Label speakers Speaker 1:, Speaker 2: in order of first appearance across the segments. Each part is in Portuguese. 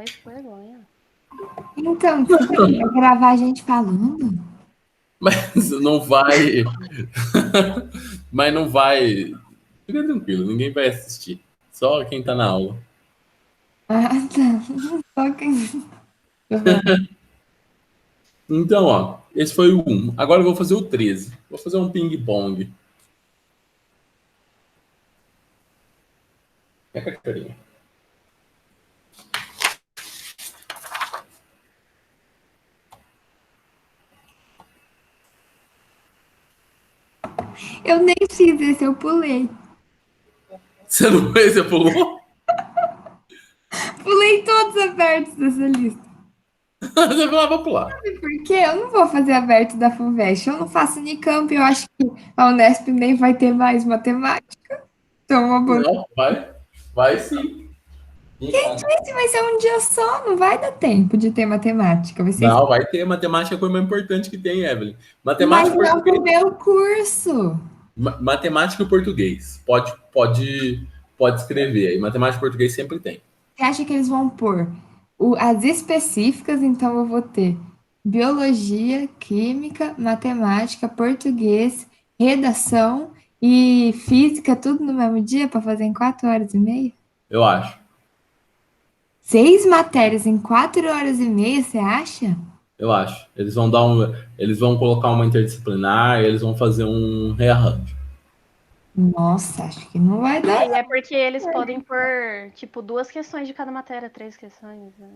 Speaker 1: isso, que vergonha.
Speaker 2: Então, você vai gravar a gente falando?
Speaker 3: Mas não vai. Mas não vai. Fica tranquilo, ninguém vai assistir. Só quem tá na aula.
Speaker 2: Ah, tá. Só que...
Speaker 3: Então, ó, esse foi o 1. Agora eu vou fazer o 13. Vou fazer um ping-pong. É a carinha.
Speaker 2: Eu nem fiz esse, eu pulei.
Speaker 3: Você não fez, você pulou?
Speaker 2: Pulei todos abertos dessa lista.
Speaker 3: Você falou, vou pular.
Speaker 2: Porque eu não vou fazer aberto da FUVEST, eu não faço Unicamp, eu acho que a Unesp nem vai ter mais matemática. Então, uma boa...
Speaker 3: Não, vai sim.
Speaker 2: Quem disse? Vai ser um dia só, não vai dar tempo de ter matemática. Vai ser...
Speaker 3: Não, vai ter. Matemática é a coisa mais importante que tem, Evelyn.
Speaker 2: Mas
Speaker 3: Matemática e
Speaker 2: não
Speaker 3: português.
Speaker 2: pro meu curso.
Speaker 3: Matemática e português. Pode escrever aí. Matemática e português sempre tem.
Speaker 2: Você acha que eles vão pôr as específicas? Então eu vou ter biologia, química, matemática, português, redação e física, tudo no mesmo dia para fazer em 4 horas e meia?
Speaker 3: Eu acho.
Speaker 2: 6 matérias em 4 horas e meia, você acha?
Speaker 3: Eu acho. Eles vão colocar uma interdisciplinar, eles vão fazer um rearranjo.
Speaker 2: Nossa, acho que não vai dar.
Speaker 1: E é porque eles podem pôr, tipo, 2 questões de cada matéria, 3 questões. Né?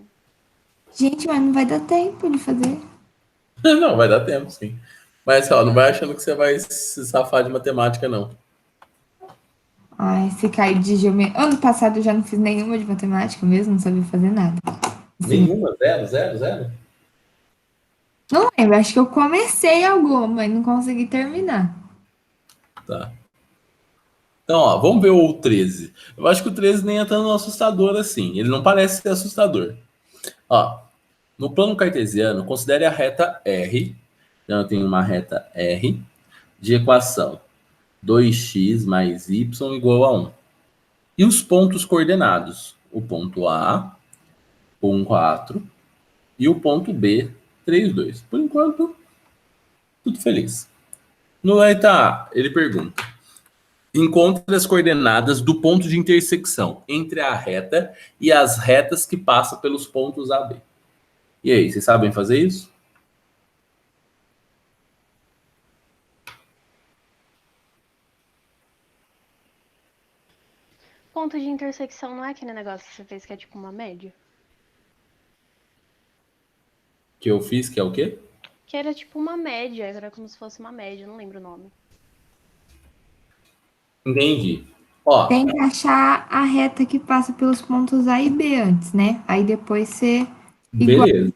Speaker 2: Gente, mas não vai dar tempo de fazer.
Speaker 3: Não, vai dar tempo, sim. Mas, ó, não vai achando que você vai se safar de matemática, não.
Speaker 2: Ai, se cair de geometria. Ano passado eu já não fiz nenhuma de matemática mesmo, não sabia fazer nada.
Speaker 3: Nenhuma? Zero, zero, zero?
Speaker 2: Não lembro, acho que eu comecei alguma e não consegui terminar.
Speaker 3: Tá. Então, ó, vamos ver o 13. Eu acho que o 13 nem é tão assustador assim. Ele não parece ser assustador. Ó, no plano cartesiano, considere a reta R. Então, eu tenho uma reta R de equação 2x mais y igual a 1. E os pontos coordenados? O ponto A, 1, 4, e o ponto B, 3, 2. Por enquanto, tudo feliz. No letra A, ele pergunta: encontre as coordenadas do ponto de intersecção entre a reta e as retas que passam pelos pontos A, B. E aí, vocês sabem fazer isso?
Speaker 1: Ponto de intersecção não é aquele negócio que você fez que é tipo uma média?
Speaker 3: Que eu fiz, que é o quê?
Speaker 1: Que era tipo uma média, era como se fosse uma média, não lembro o nome.
Speaker 3: Entendi. Ó,
Speaker 2: Tem que achar a reta que passa pelos pontos A e B antes, né? Aí depois você igual.
Speaker 3: beleza.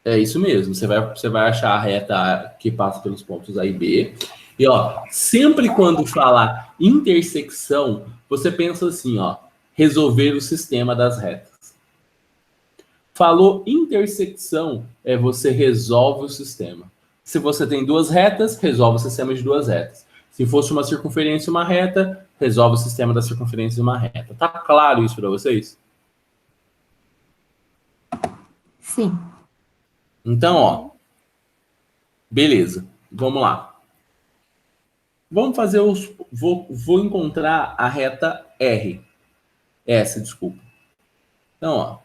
Speaker 3: É isso mesmo. Você vai achar a reta que passa pelos pontos A e B. E, ó, sempre quando falar intersecção, você pensa assim, ó, resolver o sistema das retas. Falou intersecção, é você resolve o sistema. Se você tem duas retas, resolve o sistema de duas retas. Se fosse uma circunferência e uma reta, resolve o sistema da circunferência e uma reta. Tá claro isso para vocês?
Speaker 2: Sim.
Speaker 3: Então, ó, beleza, vamos lá. Vamos fazer os. Vou encontrar a reta R. Essa, desculpa. Então, ó.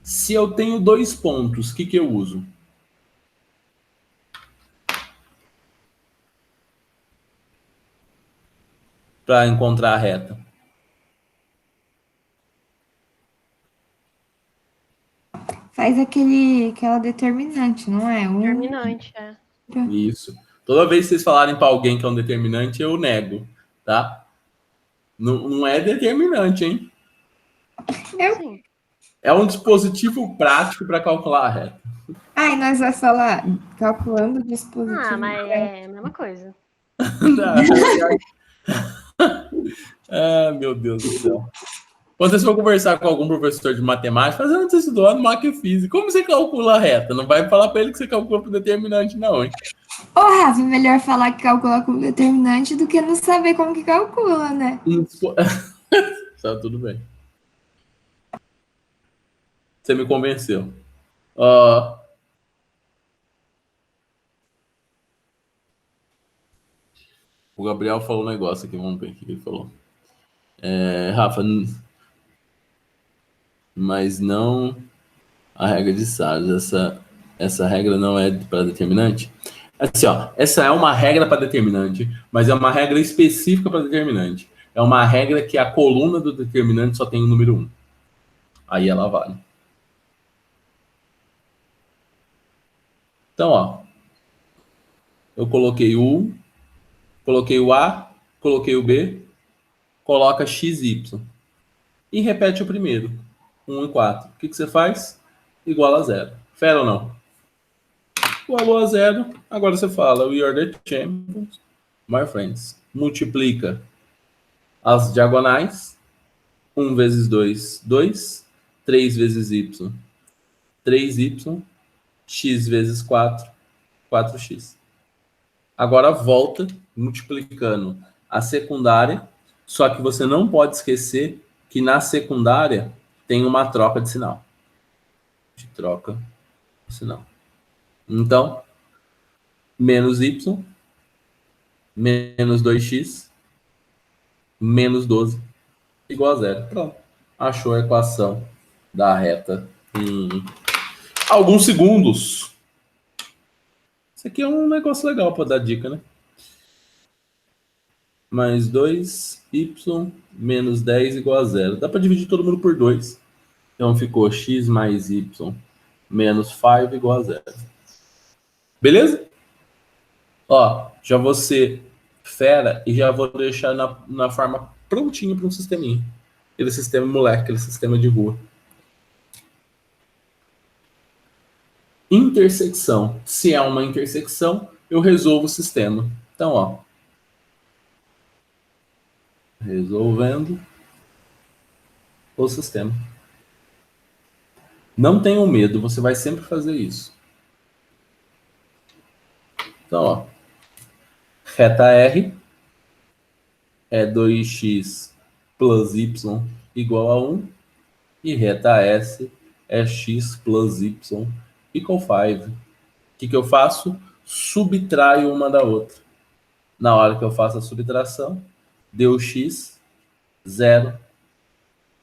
Speaker 3: Se eu tenho dois pontos, o que eu uso? Para encontrar a reta.
Speaker 2: Faz aquela determinante, não é?
Speaker 1: Determinante, é.
Speaker 3: Isso. Toda vez que vocês falarem para alguém que é um determinante, eu nego, tá? Não é determinante, hein?
Speaker 1: Sim.
Speaker 3: É um dispositivo prático para calcular a reta.
Speaker 2: Ai, nós vamos falar calculando o dispositivo.
Speaker 1: Ah, mas é a mesma coisa.
Speaker 3: Ah, meu Deus do céu. Quando vocês for conversar com algum professor de matemática, fazendo você estudou no Mac Física, como você calcula a reta? Não vai falar para ele que você calcula para determinante, não, hein?
Speaker 2: Ô, Rafa, melhor falar que calcula com determinante do que não saber como que calcula, né?
Speaker 3: Tá tudo bem. Você me convenceu. Ó, o Gabriel falou um negócio aqui, vamos ver o que ele falou. Rafa, mas não a regra de Salles. Essa regra não é para determinante? Assim, ó, essa é uma regra para determinante, mas é uma regra específica para determinante. É uma regra que a coluna do determinante só tem o número 1. Aí ela vale. Então, ó, eu coloquei o 1, coloquei o A, coloquei o B, coloca XY. E repete o primeiro. 1 e 4. O que você faz? Igual a 0. Fera ou não? Igualou a 0. Agora você fala, we are the champions, my friends. Multiplica as diagonais. 1 vezes 2, 2. 3 vezes y, 3y. X vezes 4, 4x. Agora volta multiplicando a secundária, só que você não pode esquecer que na secundária tem uma troca de sinal. De troca de sinal. Então, menos y, menos 2x, menos 12, igual a 0. Pronto. Achou a equação da reta em alguns segundos. Isso aqui é um negócio legal para dar dica, né? Mais 2y menos 10 igual a 0. Dá para dividir todo mundo por 2. Então ficou x mais y menos 5 igual a 0. Beleza? Ó, já vou ser fera e já vou deixar na forma prontinho para um sisteminha. Aquele sistema moleque, aquele sistema de rua. Intersecção. Se é uma intersecção, eu resolvo o sistema. Então, ó. Resolvendo o sistema. Não tenham medo, você vai sempre fazer isso. Então, ó. Reta R é 2x plus y igual a 1. E reta S é x plus y igual a 5. O que eu faço? Subtraio uma da outra. Na hora que eu faço a subtração, deu x, 0,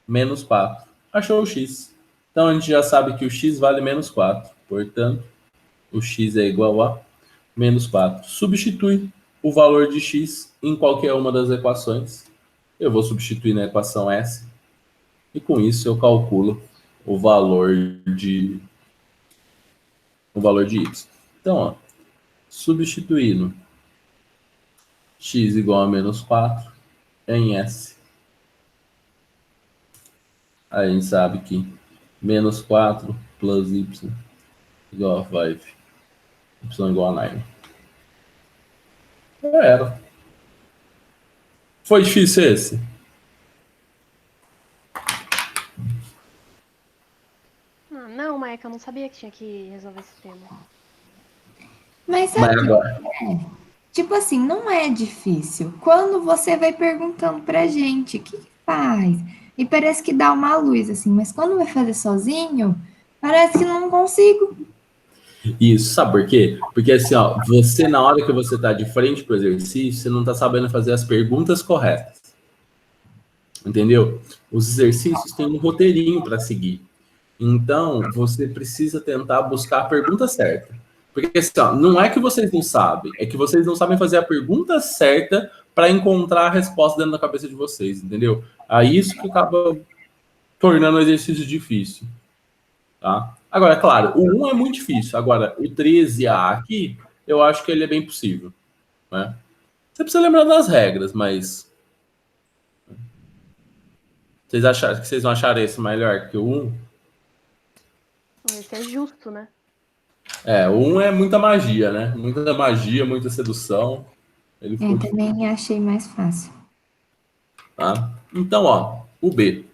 Speaker 3: menos 4. Achou o x. Então a gente já sabe que o x vale menos 4. Portanto, o x é igual a menos 4. Substitui o valor de x em qualquer uma das equações. Eu vou substituir na equação S. E com isso eu calculo o valor de y. Então, ó, substituindo x igual a menos 4 em S. Aí a gente sabe que menos 4 plus y igual a 5. Y igual a 9. Era. Foi difícil esse?
Speaker 1: Não, Maika, eu não sabia que tinha que resolver esse tema.
Speaker 2: Mas sabe
Speaker 3: Mas agora.
Speaker 2: tipo assim, não é difícil. Quando você vai perguntando pra gente, o que faz? E parece que dá uma luz, assim, mas quando vai fazer sozinho, parece que não consigo.
Speaker 3: Isso, sabe por quê? Porque assim, ó, você na hora que você tá de frente pro exercício, você não tá sabendo fazer as perguntas corretas. Entendeu? Os exercícios têm um roteirinho para seguir. Então, você precisa tentar buscar a pergunta certa. Porque assim, ó, não é que vocês não sabem, é que vocês não sabem fazer a pergunta certa para encontrar a resposta dentro da cabeça de vocês, entendeu? Aí isso que acaba tornando o exercício difícil. Tá? Agora, é claro, o 1 é muito difícil. Agora, o 13A aqui, eu acho que ele é bem possível. Né? Você precisa lembrar das regras, mas... Vocês acharam que vocês vão achar esse melhor que o 1?
Speaker 1: Esse é justo, né?
Speaker 3: O 1 é muita magia, né? Muita magia, muita sedução. Ele foi...
Speaker 2: também achei mais fácil.
Speaker 3: Tá? Então, ó, o B.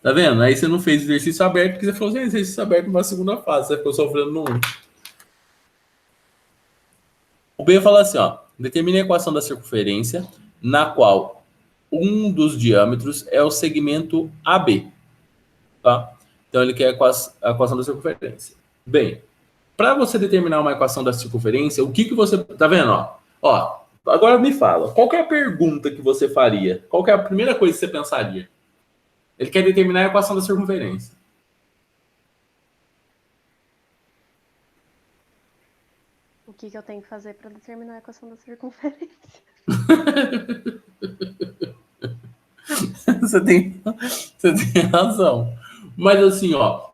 Speaker 3: Tá vendo? Aí você não fez exercício aberto, porque você falou assim, exercício aberto numa segunda fase. Você ficou sofrendo no 1. O B fala assim, ó, determine a equação da circunferência na qual um dos diâmetros é o segmento AB, tá? Então ele quer a equação da circunferência. Bem, para você determinar uma equação da circunferência, o que que você... Tá vendo, ó? Ó, agora me fala, qual que é a pergunta que você faria? Qual que é a primeira coisa que você pensaria? Ele quer determinar a equação da circunferência.
Speaker 1: O que eu tenho que fazer para determinar a equação da circunferência?
Speaker 3: Você tem razão. Mas assim, ó,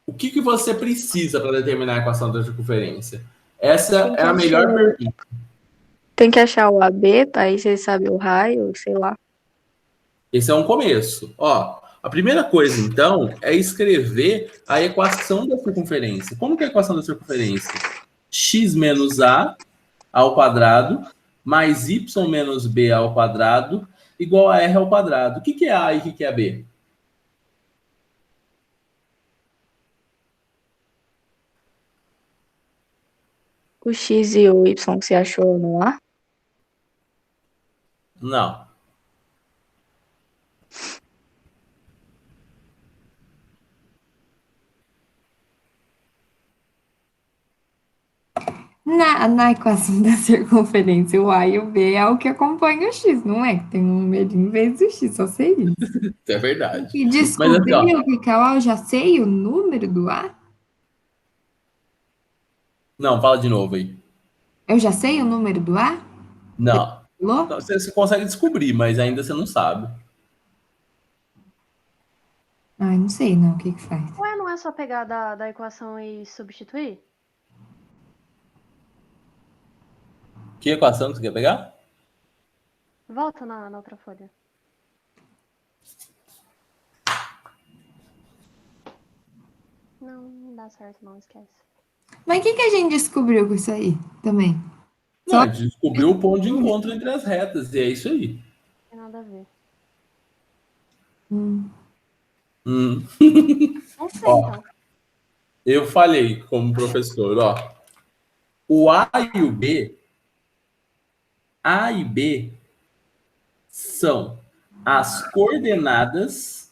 Speaker 3: o que que você precisa para determinar a equação da circunferência? Essa é a melhor pergunta.
Speaker 4: Tem que achar o AB, aí você sabe o raio, sei lá.
Speaker 3: Esse é um começo. Ó, a primeira coisa, então, é escrever a equação da circunferência. Como que é a equação da circunferência? X menos A ao quadrado mais Y menos B ao quadrado igual a R ao quadrado. O que que é A e o que que é B?
Speaker 4: O X e o Y que você achou no A?
Speaker 3: Não.
Speaker 2: Na equação da circunferência, o A e o B é o que acompanha o X, não é? Tem um numerinho em vez do X, só sei isso.
Speaker 3: Isso é verdade.
Speaker 2: E
Speaker 3: Mas assim, ó,
Speaker 2: descobrir o que é o A, eu já sei o número do A?
Speaker 3: não, fala de novo aí.
Speaker 2: Eu já sei o número do A?
Speaker 3: Não.
Speaker 2: Falou?
Speaker 3: Não, você consegue descobrir, mas ainda você não sabe.
Speaker 2: Ai, não sei não, o que que faz?
Speaker 1: Ué, não é só pegar da equação e substituir?
Speaker 3: Que equação que você quer pegar?
Speaker 1: Volta na outra folha. Não dá certo, não, esquece.
Speaker 2: Mas o que que a gente descobriu com isso aí também?
Speaker 3: Não, a gente descobriu o ponto de encontro entre as retas, e é isso aí.
Speaker 1: Não tem nada a ver.
Speaker 3: Hum.
Speaker 1: Não sei,
Speaker 3: Ó,
Speaker 1: então.
Speaker 3: eu falei como professor, ó, o A e B são as coordenadas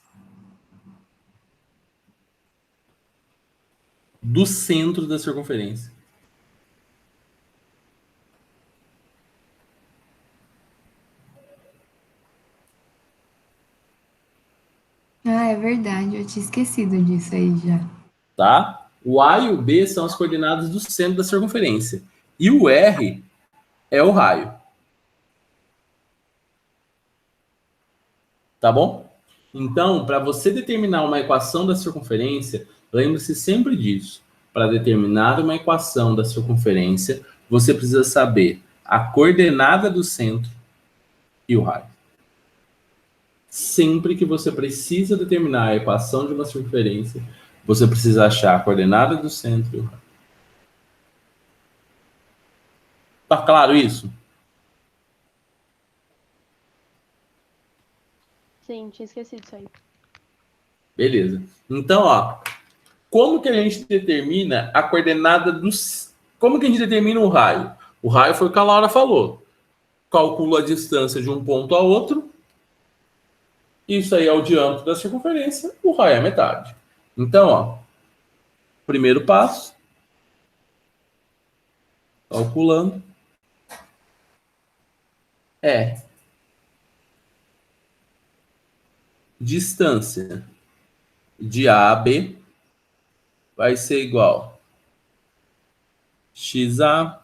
Speaker 3: do centro da circunferência.
Speaker 2: Ah, é verdade, eu tinha esquecido disso aí já.
Speaker 3: Tá? O A e o B são as coordenadas do centro da circunferência. E o R é o raio. Tá bom? Então, para você determinar uma equação da circunferência, lembre-se sempre disso. Para determinar uma equação da circunferência, você precisa saber a coordenada do centro e o raio. Sempre que você precisa determinar a equação de uma circunferência, você precisa achar a coordenada do centro e o raio. Tá claro isso?
Speaker 1: Sim, tinha esquecido disso aí.
Speaker 3: Beleza. Então, ó, como que a gente determina a coordenada dos... Como que a gente determina o raio? O raio foi o que a Laura falou. Calcula a distância de um ponto a outro. Isso aí é o diâmetro da circunferência. O raio é a metade. Então, ó, primeiro passo. Calculando. É distância de A a B vai ser igual xa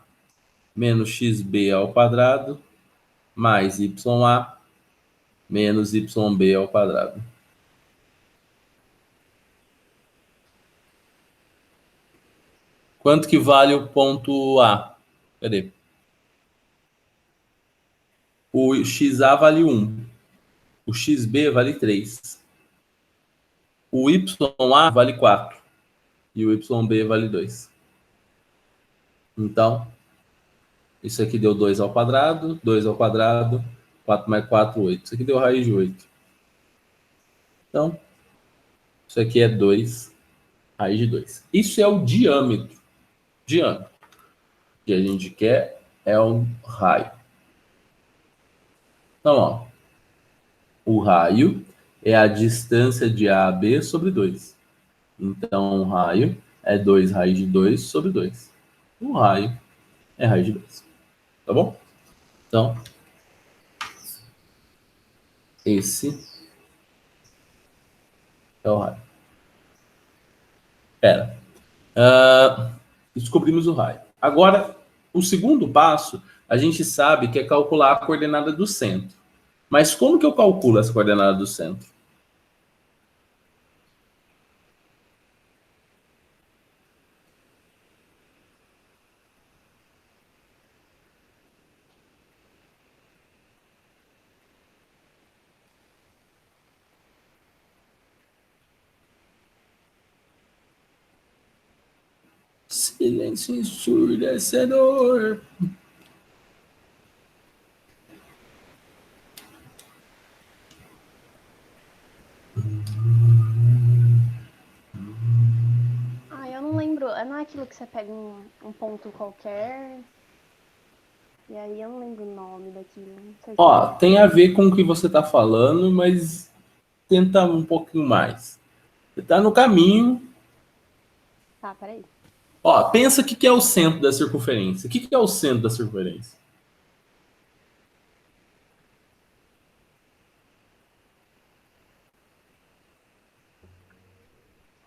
Speaker 3: menos xb ao quadrado mais ya menos yb ao quadrado. Quanto que vale o ponto A? Cadê? O xa vale 1. O xb vale 3. O ya vale 4. E o yb vale 2. Então, isso aqui deu 2 ao quadrado, 2 ao quadrado, 4 mais 4, 8. Isso aqui deu raiz de 8. Então, isso aqui é 2 raiz de 2. Isso é o diâmetro. Diâmetro. O que a gente quer é um raio. Então, ó, o raio é a distância de A a B sobre 2. Então, o raio é 2 raiz de 2 sobre 2. O raio é raiz de 2. Tá bom? Então, esse é o raio. Pera. Descobrimos o raio. Agora, o segundo passo, a gente sabe que é calcular a coordenada do centro. Mas como que eu calculo essa coordenada do centro? Silêncio ensurdecedor.
Speaker 1: Eu não lembro. Não é aquilo que você pega um ponto qualquer. E aí eu não lembro o nome daquilo. Não sei
Speaker 3: Ó, tem a ver com o que você está falando, mas tenta um pouquinho mais. Você está no caminho.
Speaker 1: Tá, peraí.
Speaker 3: Ó, pensa o que é o centro da circunferência. O que é o centro da circunferência?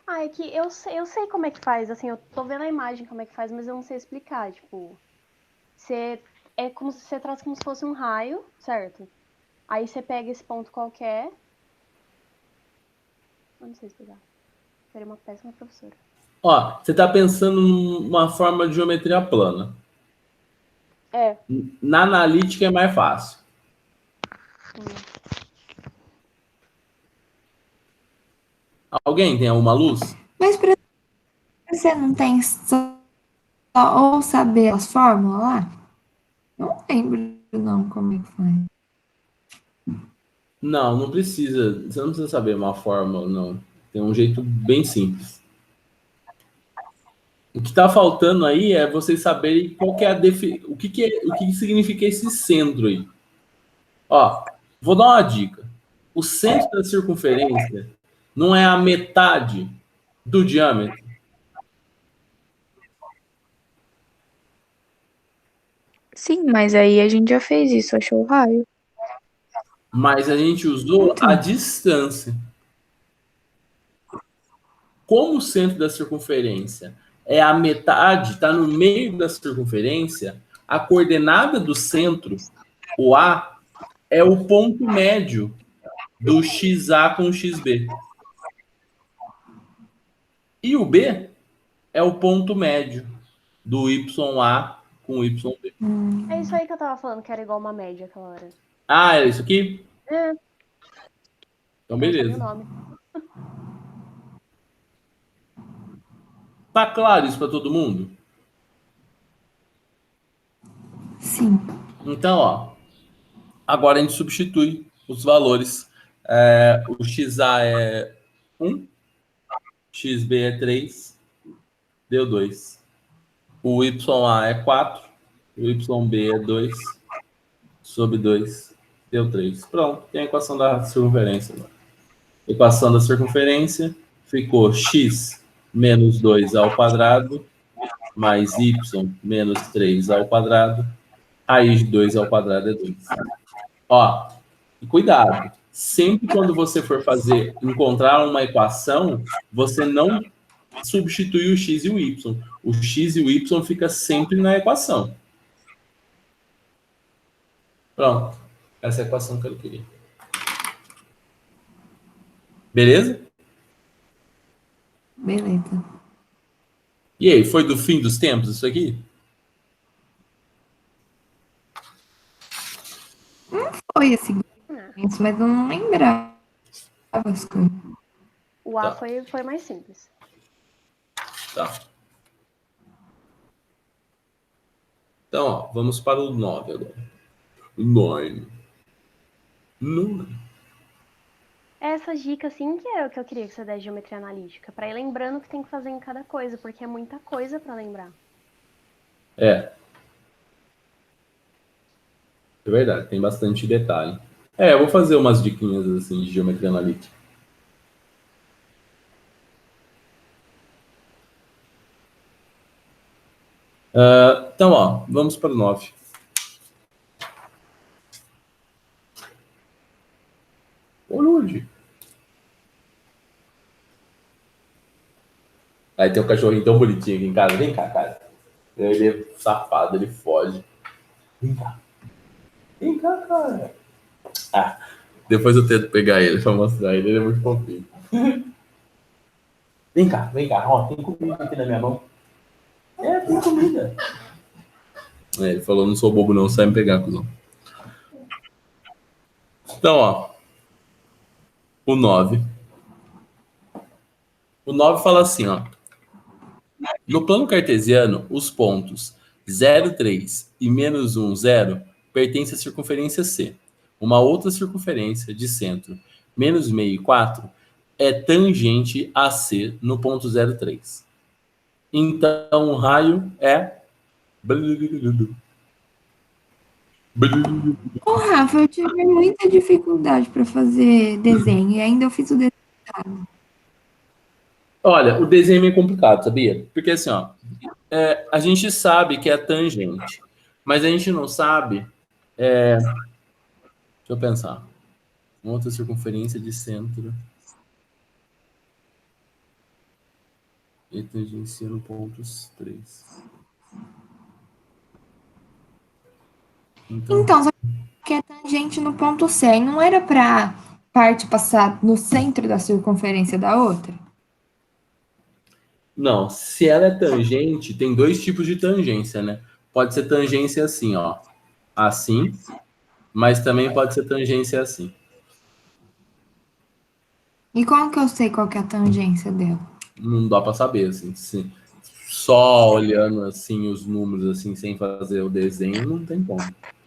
Speaker 1: É que eu sei como é que faz, assim, eu tô vendo a imagem como é que faz, mas eu não sei explicar, tipo, você trata como se fosse um raio, certo? Aí você pega esse ponto qualquer. Eu não sei explicar. Seria uma péssima professora.
Speaker 3: Ó, você está pensando numa forma de geometria plana.
Speaker 1: É.
Speaker 3: Na analítica é mais fácil. Alguém tem alguma luz?
Speaker 2: Mas para você não tem só ou saber as fórmulas lá? Não lembro não como é que faz.
Speaker 3: Não, não precisa. Você não precisa saber uma fórmula, não. Tem um jeito bem simples. O que está faltando aí é vocês saberem qual que é o que significa esse centro aí. Ó, vou dar uma dica. O centro da circunferência não é a metade do diâmetro,
Speaker 4: Sim, mas aí a gente já fez isso, achou o raio.
Speaker 3: mas a gente usou a
Speaker 2: Então,
Speaker 3: distância. Como o centro da circunferência é a metade, está no meio da circunferência, a coordenada do centro, o A, é o ponto médio do XA com o XB. E o B é o ponto médio do YA com o YB.
Speaker 1: É isso aí que eu tava falando, que era igual uma média aquela hora.
Speaker 3: Ah, era isso aqui?
Speaker 1: É,
Speaker 3: Então,
Speaker 1: não sabia o
Speaker 3: beleza.
Speaker 1: nome.
Speaker 3: Tá claro isso para todo mundo?
Speaker 2: sim.
Speaker 3: Então, ó, agora a gente substitui os valores. O XA é 1, XB é 3, deu 2. O YA é 4, o YB é 2, sobre 2, deu 3. Pronto, tem a equação da circunferência. Equação da circunferência ficou x menos 2 ao quadrado mais y menos 3 ao quadrado. Raiz de 2 ao quadrado é 2. Ó, e cuidado. Sempre quando você for encontrar uma equação, você não substitui o x e o y. O x e o y fica sempre na equação. Pronto. Essa é a equação que eu queria. Beleza?
Speaker 2: Beleza.
Speaker 3: E aí, foi do fim dos tempos isso aqui?
Speaker 2: Foi assim, mas eu não lembrava as coisas.
Speaker 1: O A
Speaker 3: Tá.
Speaker 1: foi mais simples.
Speaker 3: Tá. Então, ó, vamos para o 9 agora. 9.
Speaker 1: Essas dicas, assim, que é o que eu queria que você desse de geometria analítica. Pra ir lembrando o que tem que fazer em cada coisa, porque é muita coisa pra lembrar.
Speaker 3: É verdade, tem bastante detalhe. Eu vou fazer umas diquinhas assim de geometria analítica. Então, ó, vamos para o 9. Ô, Lud. Aí tem um cachorrinho tão bonitinho aqui em casa. Vem cá, cara. Ele é safado, ele foge. Vem cá. Vem cá, cara. Ah, depois eu tento pegar ele pra mostrar ele. Ele é muito fofinho. Vem cá, vem cá. Ó, tem comida aqui na minha mão. Tem comida. Ele falou, não sou bobo não, sai me pegar, cuzão. Então, ó. O 9. O 9 fala assim, ó. No plano cartesiano, os pontos 0, 3 e menos 1, 0 pertencem à circunferência C. Uma outra circunferência de centro menos meio e 4 é tangente a C no ponto 0, 3. Então, o raio é...
Speaker 2: Ô, Rafa, eu tive muita dificuldade para fazer desenho e ainda eu fiz o desenho.
Speaker 3: Olha, o desenho é complicado, sabia? Porque assim, ó, a gente sabe que é tangente, mas a gente não sabe... deixa eu pensar. Uma outra circunferência de centro e tangencia no ponto 3.
Speaker 2: Então, só que é tangente no ponto C, e não era para parte passar no centro da circunferência da outra?
Speaker 3: Não, se ela é tangente, tem dois tipos de tangência, né? Pode ser tangência assim, ó. Assim, mas também pode ser tangência assim.
Speaker 2: E como que eu sei qual que é a tangência dela?
Speaker 3: Não dá para saber, assim. Só olhando assim os números assim, sem fazer o desenho, não tem como.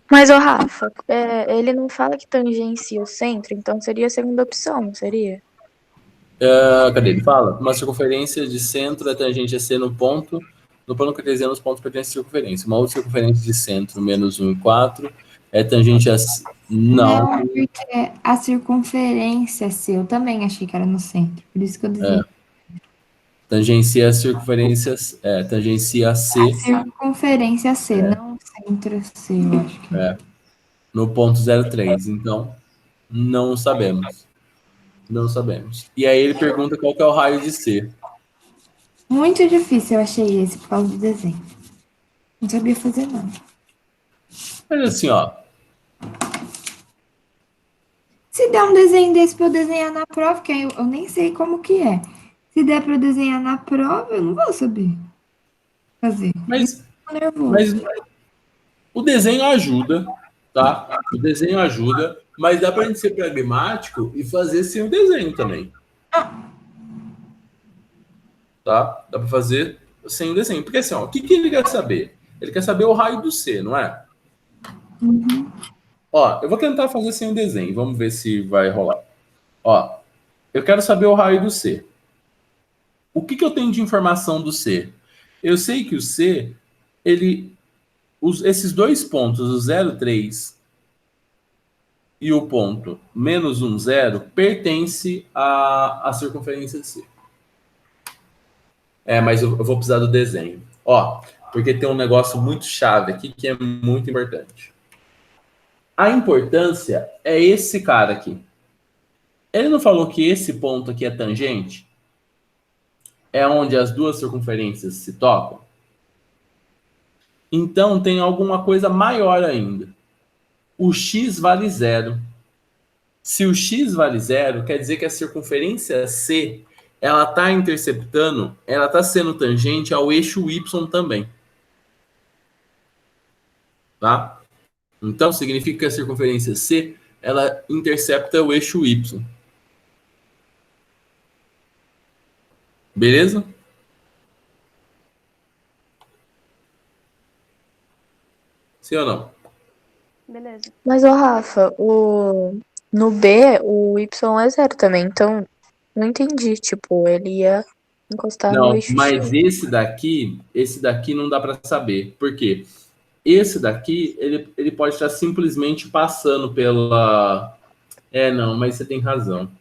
Speaker 4: Mas, ô Rafa, ele não fala que tangencia o centro, então seria a segunda opção, não seria?
Speaker 3: Cadê? Ele fala? Uma circunferência de centro é tangente a C no ponto. No plano cartesiano, os pontos pertencem à circunferência. Uma outra circunferência de centro, menos 1 e 4, é tangente a C. Não.
Speaker 2: Não, porque a circunferência C, eu também achei que era no centro, por isso que eu desenhei.
Speaker 3: Tangencia a circunferência, tangencia a C
Speaker 2: Circunferência C, não centro C, eu acho que é.
Speaker 3: no ponto 03. Então, não sabemos. Não sabemos. E aí ele pergunta qual que é o raio de C.
Speaker 2: Muito difícil eu achei esse por causa do desenho. Não sabia fazer nada.
Speaker 3: Mas assim, ó.
Speaker 2: Se der um desenho desse para eu desenhar na prova, que aí eu nem sei como que é. Se der para eu desenhar na prova, eu não vou saber fazer.
Speaker 3: Mas,
Speaker 2: Tô nervoso.
Speaker 3: mas o desenho ajuda, tá? O desenho ajuda, mas dá pra gente ser pragmático e fazer sem o desenho também. Tá? Dá pra fazer sem o desenho. Porque assim, ó, o que ele quer saber? Ele quer saber o raio do C, não é? Ó, eu vou tentar fazer sem o desenho. Vamos ver se vai rolar. Ó, eu quero saber o raio do C. O que eu tenho de informação do C? Eu sei que o C, esses dois pontos, o 0,3 e o ponto menos 1, 0, pertence à circunferência de C. Mas eu vou precisar do desenho. Ó, porque tem um negócio muito chave aqui que é muito importante. A importância é esse cara aqui. Ele não falou que esse ponto aqui é tangente? É onde as duas circunferências se tocam? Então tem alguma coisa maior ainda. O x vale 0. Se o x vale 0, quer dizer que a circunferência C ela está interceptando, ela está sendo tangente ao eixo y também. Tá? Então significa que a circunferência C ela intercepta o eixo y. Beleza? Sim ou não?
Speaker 1: Beleza.
Speaker 4: Mas, ô Rafa, No B, o Y é zero também, então não entendi. Tipo, ele ia encostar no
Speaker 3: Não,
Speaker 4: eixo
Speaker 3: mas
Speaker 4: X.
Speaker 3: esse daqui não dá para saber. Por quê? Esse daqui, ele pode estar simplesmente passando pela. Não, mas você tem razão.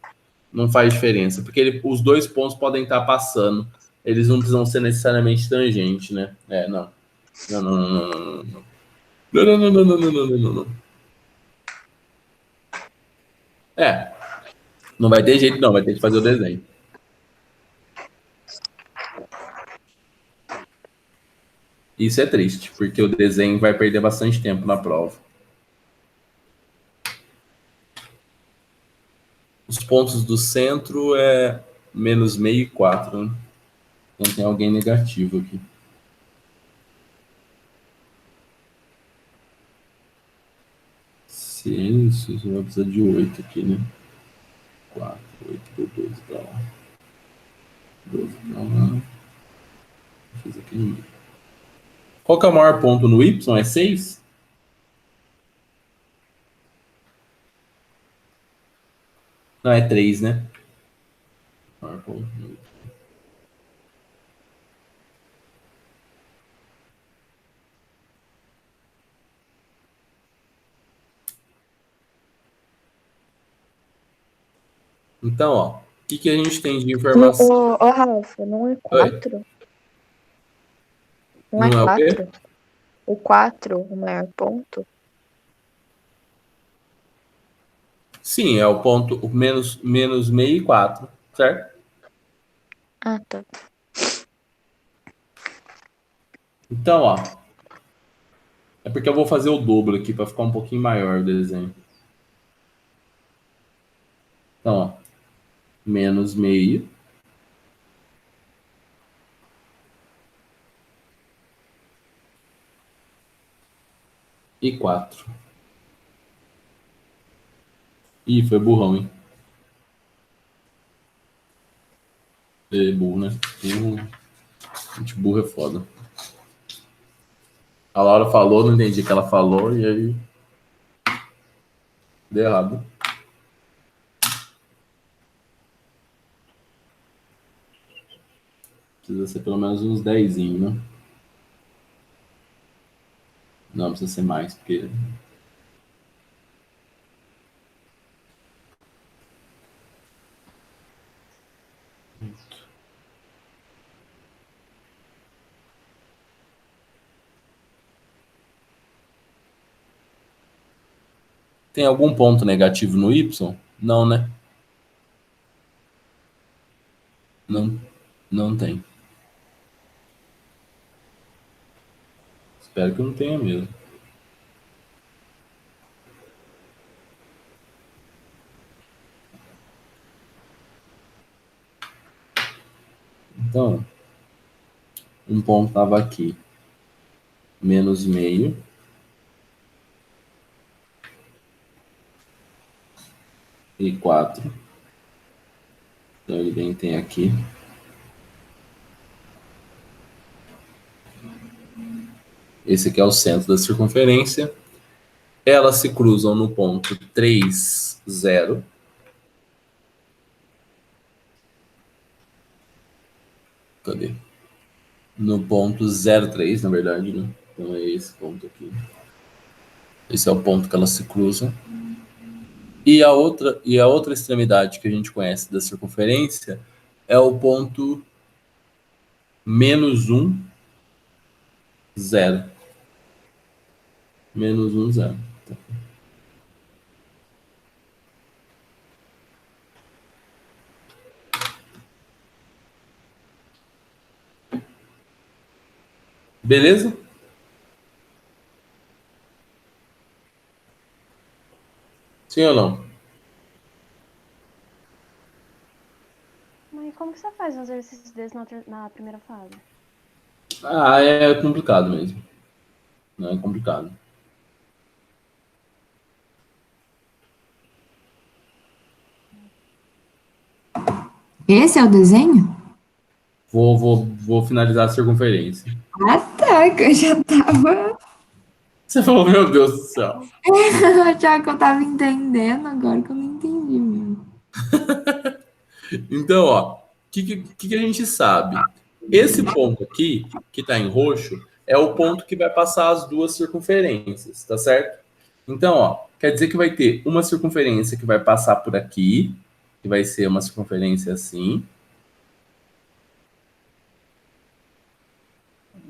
Speaker 3: Não faz diferença, porque os dois pontos podem estar passando. Eles não precisam ser necessariamente tangentes, né? Não. Não, não, não, não, não, não. Não, não, não, não, não, não, não, não, não, não. Não vai ter jeito, não. Vai ter que fazer o desenho. Isso é triste, porque o desenho vai perder bastante tempo na prova. Os pontos do centro é menos meio e 4, né? Então tem alguém negativo aqui. Se isso, você vai precisar de 8 aqui, né? 4, 8, 12 para lá. 12 para lá. Fiz aqui no meio. Qual que é o maior ponto no Y? É 6? Não, é 3, né? Maior ponto no Y. Então, ó, o que a gente tem de informação?
Speaker 4: Ô, Rafa, não é
Speaker 3: Oi,
Speaker 4: 4? Não é
Speaker 3: não é o quê?
Speaker 4: 4? O 4, o maior ponto?
Speaker 3: Sim, é o ponto o menos meio e 4, certo?
Speaker 4: Ah, tá.
Speaker 3: Então, ó, é porque eu vou fazer o dobro aqui para ficar um pouquinho maior o desenho. Então, ó, menos meio e 4. Ih, foi burrão, hein? Burro, né? Gente burro é foda. A Laura falou, não entendi o que ela falou, e aí deu errado. Precisa ser pelo menos uns 10, né? Não, precisa ser mais, porque. Tem algum ponto negativo no Y? Não, né? Não, não tem. Espero que não tenha mesmo. Então, um ponto estava aqui. Menos meio. E 4. Então ele bem tem aqui. Esse aqui é o centro da circunferência. Elas se cruzam no ponto 3, 0. Cadê? No ponto 03, na verdade, né? Então é esse ponto aqui. Esse é o ponto que elas se cruzam. E a outra extremidade que a gente conhece da circunferência é o ponto menos 1, 0. Menos 1, 0. Beleza? Sim ou não?
Speaker 1: Mas como que você faz um exercício desse na primeira fase?
Speaker 3: É complicado mesmo. Não é complicado.
Speaker 2: Esse é o desenho?
Speaker 3: Vou finalizar a circunferência.
Speaker 2: Ah, tá, que eu já tava.
Speaker 3: Você falou, meu Deus do céu.
Speaker 2: Eu achava que eu tava entendendo, agora que eu não entendi mesmo.
Speaker 3: Então, ó, o que a gente sabe? Esse ponto aqui, que está em roxo, é o ponto que vai passar as duas circunferências, tá certo? Então, ó, quer dizer que vai ter uma circunferência que vai passar por aqui, que vai ser uma circunferência assim.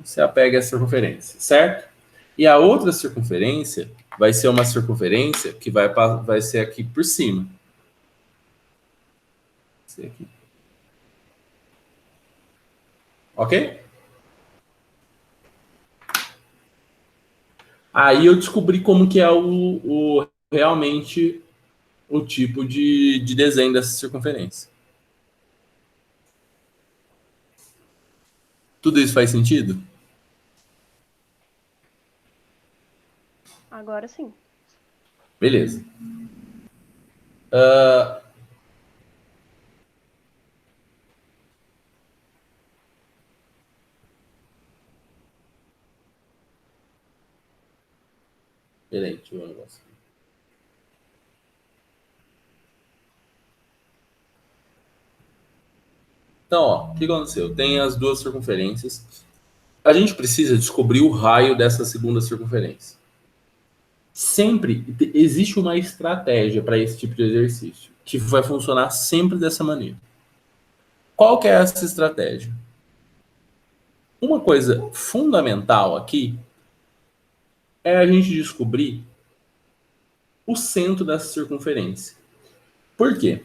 Speaker 3: Você apega essa circunferência, certo? E a outra circunferência vai ser uma circunferência que vai ser aqui por cima. Vai ser aqui. Ok? Aí eu descobri como que é realmente o tipo de desenho dessa circunferência. Tudo isso faz sentido?
Speaker 1: Agora sim.
Speaker 3: Beleza. Peraí, deixa eu ver um negócio. Então, ó, o que aconteceu? Tem as duas circunferências. A gente precisa descobrir o raio dessa segunda circunferência. Sempre existe uma estratégia para esse tipo de exercício, que vai funcionar sempre dessa maneira. Qual que é essa estratégia? Uma coisa fundamental aqui é a gente descobrir o centro dessa circunferência. Por quê?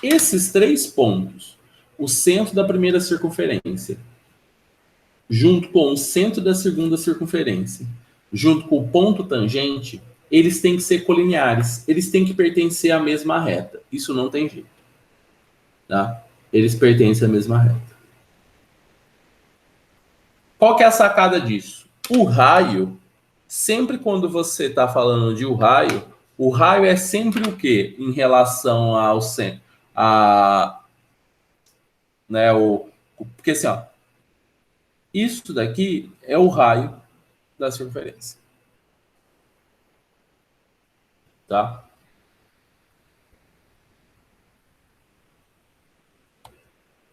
Speaker 3: Esses 3 pontos, o centro da primeira circunferência, junto com o centro da segunda circunferência, junto com o ponto tangente, eles têm que ser colineares, eles têm que pertencer à mesma reta. Isso não tem jeito. Tá? Eles pertencem à mesma reta. Qual que é a sacada disso? O raio, sempre quando você está falando de o raio é sempre o quê? Em relação ao centro. Né, porque assim, ó, isso daqui é o raio da circunferência. Tá?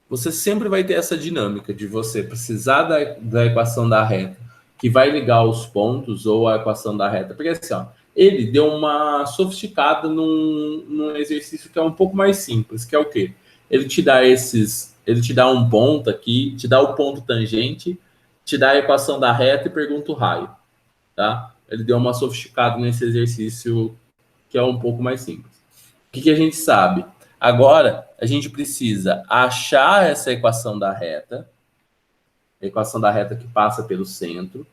Speaker 3: Você sempre vai ter essa dinâmica de você precisar da equação da reta, que vai ligar os pontos, ou a equação da reta. Porque assim, ó, ele deu uma sofisticada num exercício que é um pouco mais simples, que é o quê? Ele te dá um ponto aqui, te dá o ponto tangente, te dá a equação da reta e pergunta o raio. Tá? Ele deu uma sofisticada nesse exercício que é um pouco mais simples. O que a gente sabe? Agora, a gente precisa achar essa equação da reta, a equação da reta que passa pelo centro.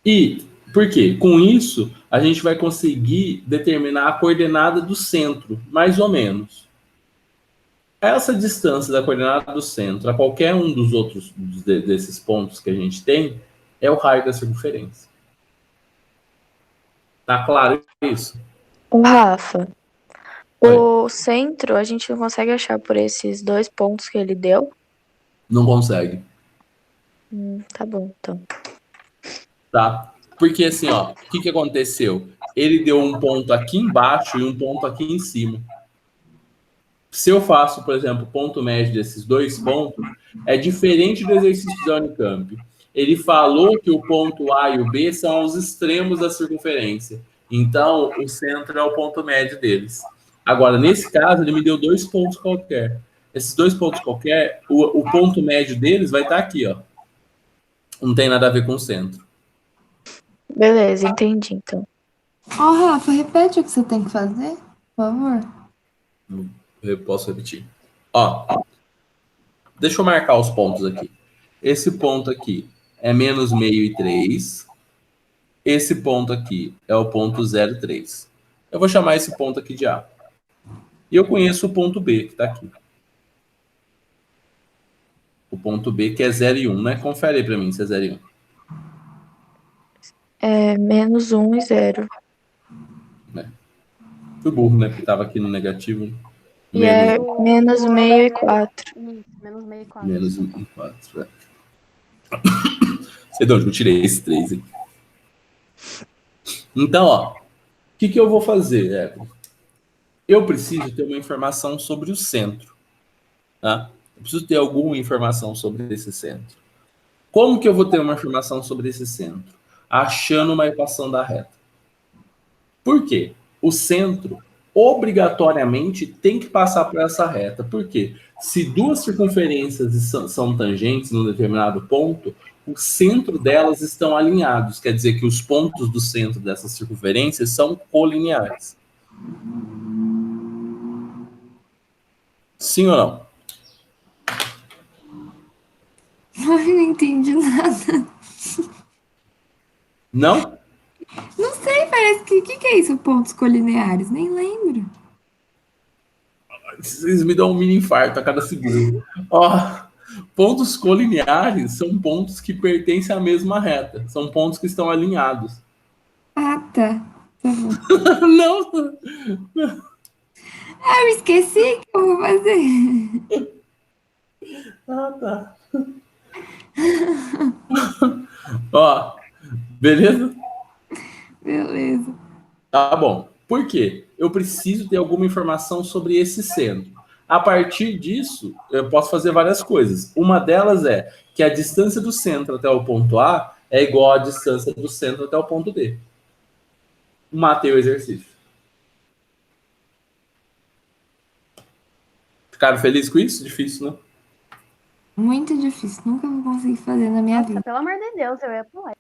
Speaker 3: E, por quê? Com isso, a gente vai conseguir determinar a coordenada do centro, mais ou menos. Essa distância da coordenada do centro a qualquer um dos outros desses pontos que a gente tem é o raio da circunferência. Tá claro isso?
Speaker 4: O Rafa,
Speaker 3: Oi.
Speaker 4: o centro a gente não consegue achar por esses 2 pontos que ele deu?
Speaker 3: Não consegue.
Speaker 4: Tá bom, então.
Speaker 3: Tá? Porque assim, ó, o que aconteceu? Ele deu um ponto aqui embaixo e um ponto aqui em cima. Se eu faço, por exemplo, o ponto médio desses 2 pontos, é diferente do exercício da Unicamp. Ele falou que o ponto A e o B são os extremos da circunferência. Então, o centro é o ponto médio deles. Agora, nesse caso, ele me deu 2 pontos qualquer. Esses 2 pontos qualquer, o ponto médio deles vai estar aqui, ó. Não tem nada a ver com o centro.
Speaker 4: Beleza, entendi, então.
Speaker 2: Ó, Rafa, repete o que você tem que fazer, por favor.
Speaker 3: Eu posso repetir. Ó, deixa eu marcar os pontos aqui. Esse ponto aqui é menos meio e 3. Esse ponto aqui é o ponto 0,3. Eu vou chamar esse ponto aqui de A. E eu conheço o ponto B, que está aqui. O ponto B, que é 0 e 1, né? Confere aí para mim se é 0 e 1.
Speaker 4: É menos 1 e 0.
Speaker 3: Fui burro, né? Porque estava aqui no negativo.
Speaker 4: E é menos meio e 4.
Speaker 1: Isso, menos meio e 4.
Speaker 3: Menos 1 e 4. Sei de onde eu tirei esse 3 aqui. Então, ó, o que eu vou fazer, Evelyn? Eu preciso ter uma informação sobre o centro, tá? Eu preciso ter alguma informação sobre esse centro. Como que eu vou ter uma informação sobre esse centro? Achando uma equação da reta. Por quê? O centro obrigatoriamente tem que passar por essa reta. Por quê? Se duas circunferências são tangentes num determinado ponto, o centro delas estão alinhados. Quer dizer que os pontos do centro dessas circunferências são colineares. Sim ou não?
Speaker 2: Ai, não entendi nada.
Speaker 3: Não?
Speaker 2: Não sei, parece que é isso, pontos colineares? Nem lembro.
Speaker 3: Vocês me dão um mini infarto a cada segundo. Ó, pontos colineares são pontos que pertencem à mesma reta. São pontos que estão alinhados.
Speaker 2: Ah, tá. Tá bom.
Speaker 3: Não.
Speaker 2: Ah, eu esqueci o que eu vou fazer.
Speaker 3: Ah, tá. Ó, beleza?
Speaker 2: Beleza.
Speaker 3: Tá bom. Por quê? Eu preciso ter alguma informação sobre esse centro. A partir disso, eu posso fazer várias coisas. Uma delas é que a distância do centro até o ponto A é igual à distância do centro até o ponto D. Matei o exercício. Ficaram felizes com isso? Difícil, né?
Speaker 2: Muito difícil. Nunca vou conseguir fazer na minha
Speaker 1: Nossa,
Speaker 2: vida.
Speaker 1: pelo amor de Deus, eu ia pular.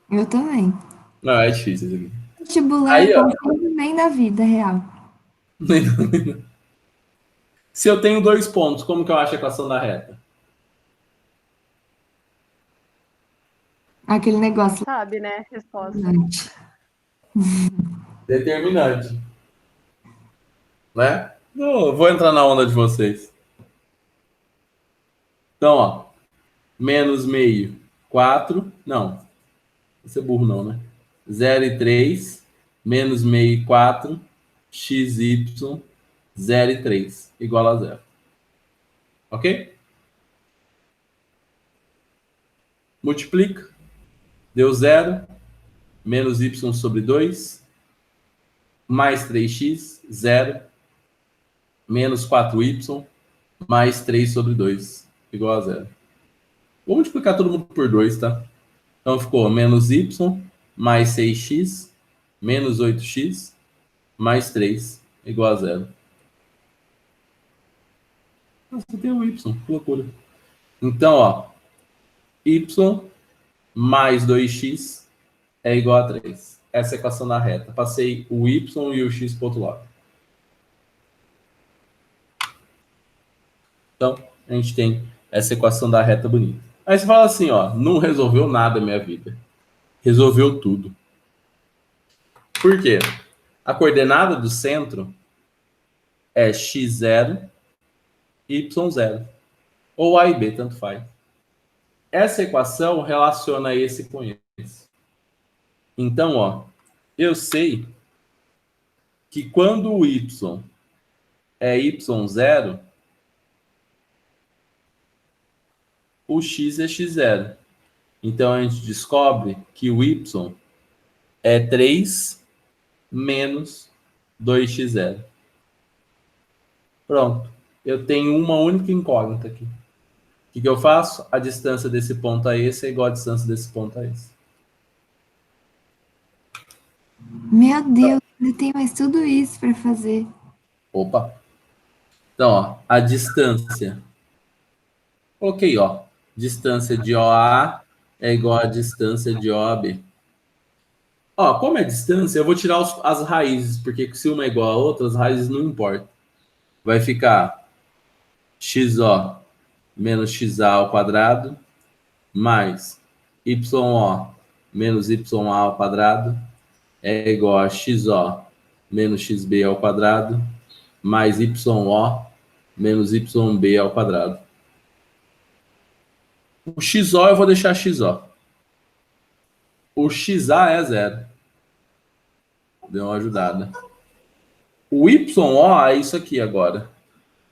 Speaker 2: Eu também.
Speaker 3: Não, é difícil isso aqui.
Speaker 2: Vestibular
Speaker 3: Aí, ó.
Speaker 2: consigo bem na vida real.
Speaker 3: Se eu tenho 2 pontos, como que eu acho a equação da reta?
Speaker 2: Aquele negócio
Speaker 1: Sabe, né? Resposta.
Speaker 2: lá.
Speaker 3: Determinante. Né? Eu vou entrar na onda de vocês. Então, ó. Menos meio, 4. Não. Você é burro não, né? 0 e 3. Menos meio, 4. XY, 0 e 3. Igual a 0. Ok? Multiplica. Deu 0. Menos y sobre 2. Mais 3x, 0. Menos 4y. Mais 3 sobre 2. Igual a 0. Vou multiplicar todo mundo por 2, tá? Então ficou menos y mais 6x menos 8x mais 3 igual a 0. Nossa, tem o y, que loucura. Então, ó, y mais 2x é igual a 3. Essa é a equação da reta. Passei o y e o x para o outro lado. Então, a gente tem essa equação da reta bonita. Aí você fala assim, ó, não resolveu nada a minha vida. Resolveu tudo. Por quê? A coordenada do centro é x0, y0. Ou A e B, tanto faz. Essa equação relaciona esse com esse. Então, ó, eu sei que quando o y é y0, o x é x0. Então, a gente descobre que o y é 3 menos 2x0. Pronto. Eu tenho uma única incógnita aqui. O que eu faço? A distância desse ponto a esse é igual à distância desse ponto a esse.
Speaker 2: Meu Deus, ainda tem mais tudo isso para fazer.
Speaker 3: Opa! Então, ó, a distância. Ok, ó. Distância de OA é igual à distância de OAB. Ó, como é distância, eu vou tirar as raízes, porque se uma é igual a outra, as raízes não importam. Vai ficar XO menos XA ao quadrado, mais YO menos YA ao quadrado, é igual a XO menos XB ao quadrado, mais YO menos YB ao quadrado. O XO eu vou deixar XO. O XA é 0. Deu uma ajudada. O YO é isso aqui agora.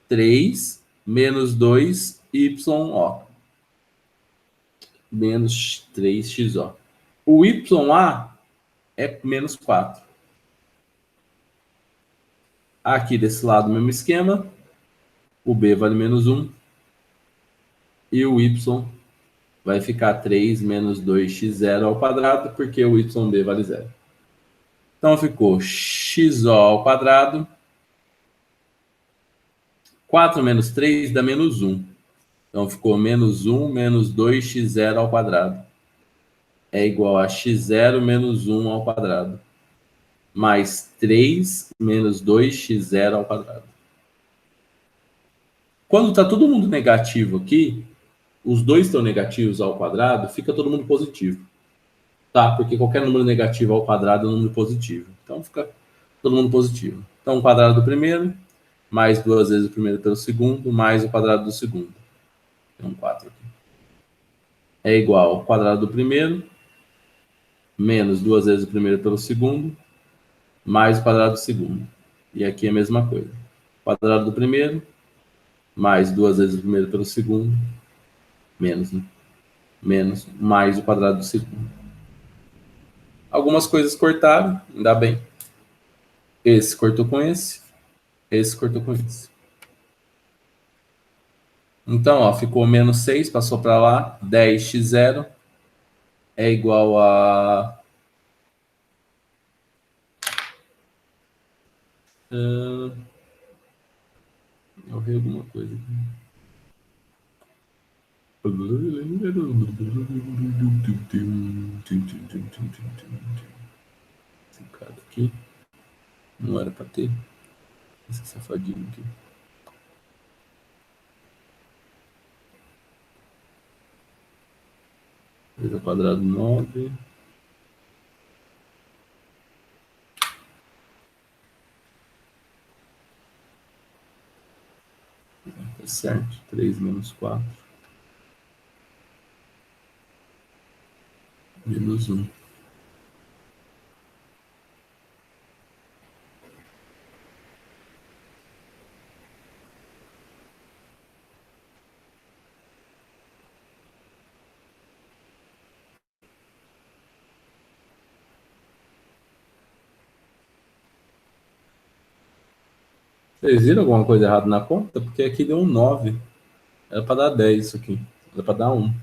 Speaker 3: 3 menos 2 YO. Menos 3XO. O YA é menos 4. Aqui desse lado, mesmo esquema. O b vale menos 1. E o y vai ficar 3 menos 2x0 ao quadrado, porque o yb vale 0. Então ficou xo ao quadrado. 4 menos 3 dá menos 1. Então ficou menos 1 menos 2x0 ao quadrado. É igual a x0 menos 1 ao quadrado. Mais 3 menos 2x0 ao quadrado. Quando está todo mundo negativo aqui, os dois estão negativos ao quadrado, fica todo mundo positivo. Tá? Porque qualquer número negativo ao quadrado é um número positivo. Então fica todo mundo positivo. Então o quadrado do primeiro, mais 2 vezes o primeiro pelo segundo, mais o quadrado do segundo. Tem um 4 aqui. É igual ao quadrado do primeiro, menos 2 vezes o primeiro pelo segundo, mais o quadrado do segundo. E aqui é a mesma coisa. Quadrado do primeiro, mais 2 vezes o primeiro pelo segundo, menos, né? Menos, mais o quadrado do segundo. Algumas coisas cortaram, ainda bem. Esse cortou com esse cortou com esse. Então, ó, ficou menos 6, passou para lá, 10x0 é igual a... eu errei alguma coisa aqui. Esse cara aqui não era para ter. Esse safadinho aqui. Três ao quadrado 9. Tá certo. 3 menos 4. Menos 1. Vocês viram alguma coisa errada na conta? Porque aqui deu um 9. Era para dar 10 isso aqui. Era para dar 1.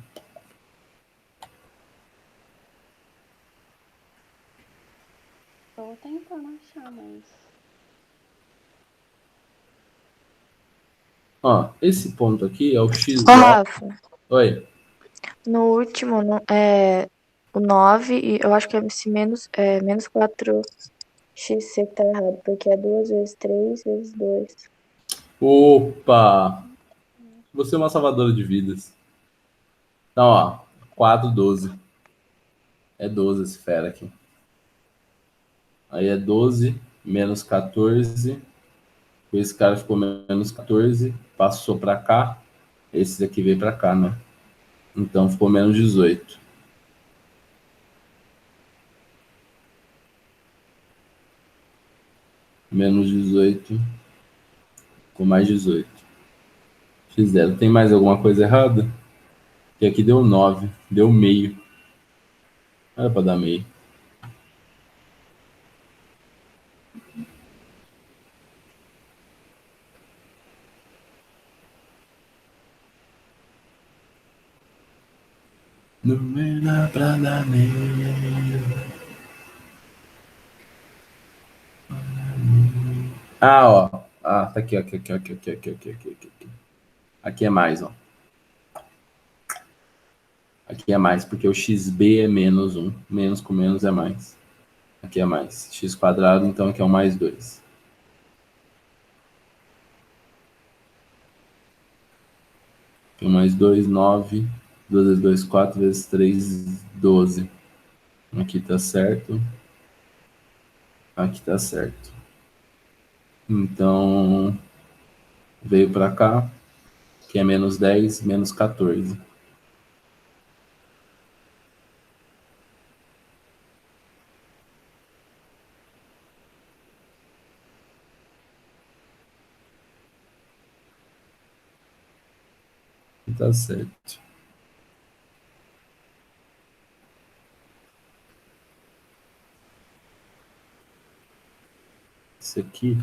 Speaker 1: Tô tentando achar, mas...
Speaker 3: Ó, esse ponto aqui é o x.
Speaker 4: Ô, Rafa,
Speaker 3: Oi.
Speaker 4: no último, o 9, e eu acho que é esse menos 4xc que tá errado, porque é 2 vezes 3 vezes 2.
Speaker 3: Opa! Você é uma salvadora de vidas. Então, ó, 4, 12. É 12 esse fera aqui. Aí é 12 menos 14. Esse cara ficou menos 14. Passou para cá. Esse daqui veio para cá, né? Então ficou menos 18. Menos 18. Ficou mais 18. X0. Tem mais alguma coisa errada? Que aqui deu 9. Deu meio. Era para dar meio. Não era pra dar meio. Ah, ó. Ah, tá aqui, aqui. Aqui é mais, ó. Aqui é mais, porque o xb é menos 1. Menos com menos é mais. Aqui é mais. X quadrado, então aqui é o mais 2. Aqui é mais 2, 9. 2 vezes 2, 4 vezes 3, 12. Aqui tá certo. Aqui tá certo. Então, veio para cá, que é menos 10, menos 14. Tá certo. Esse aqui,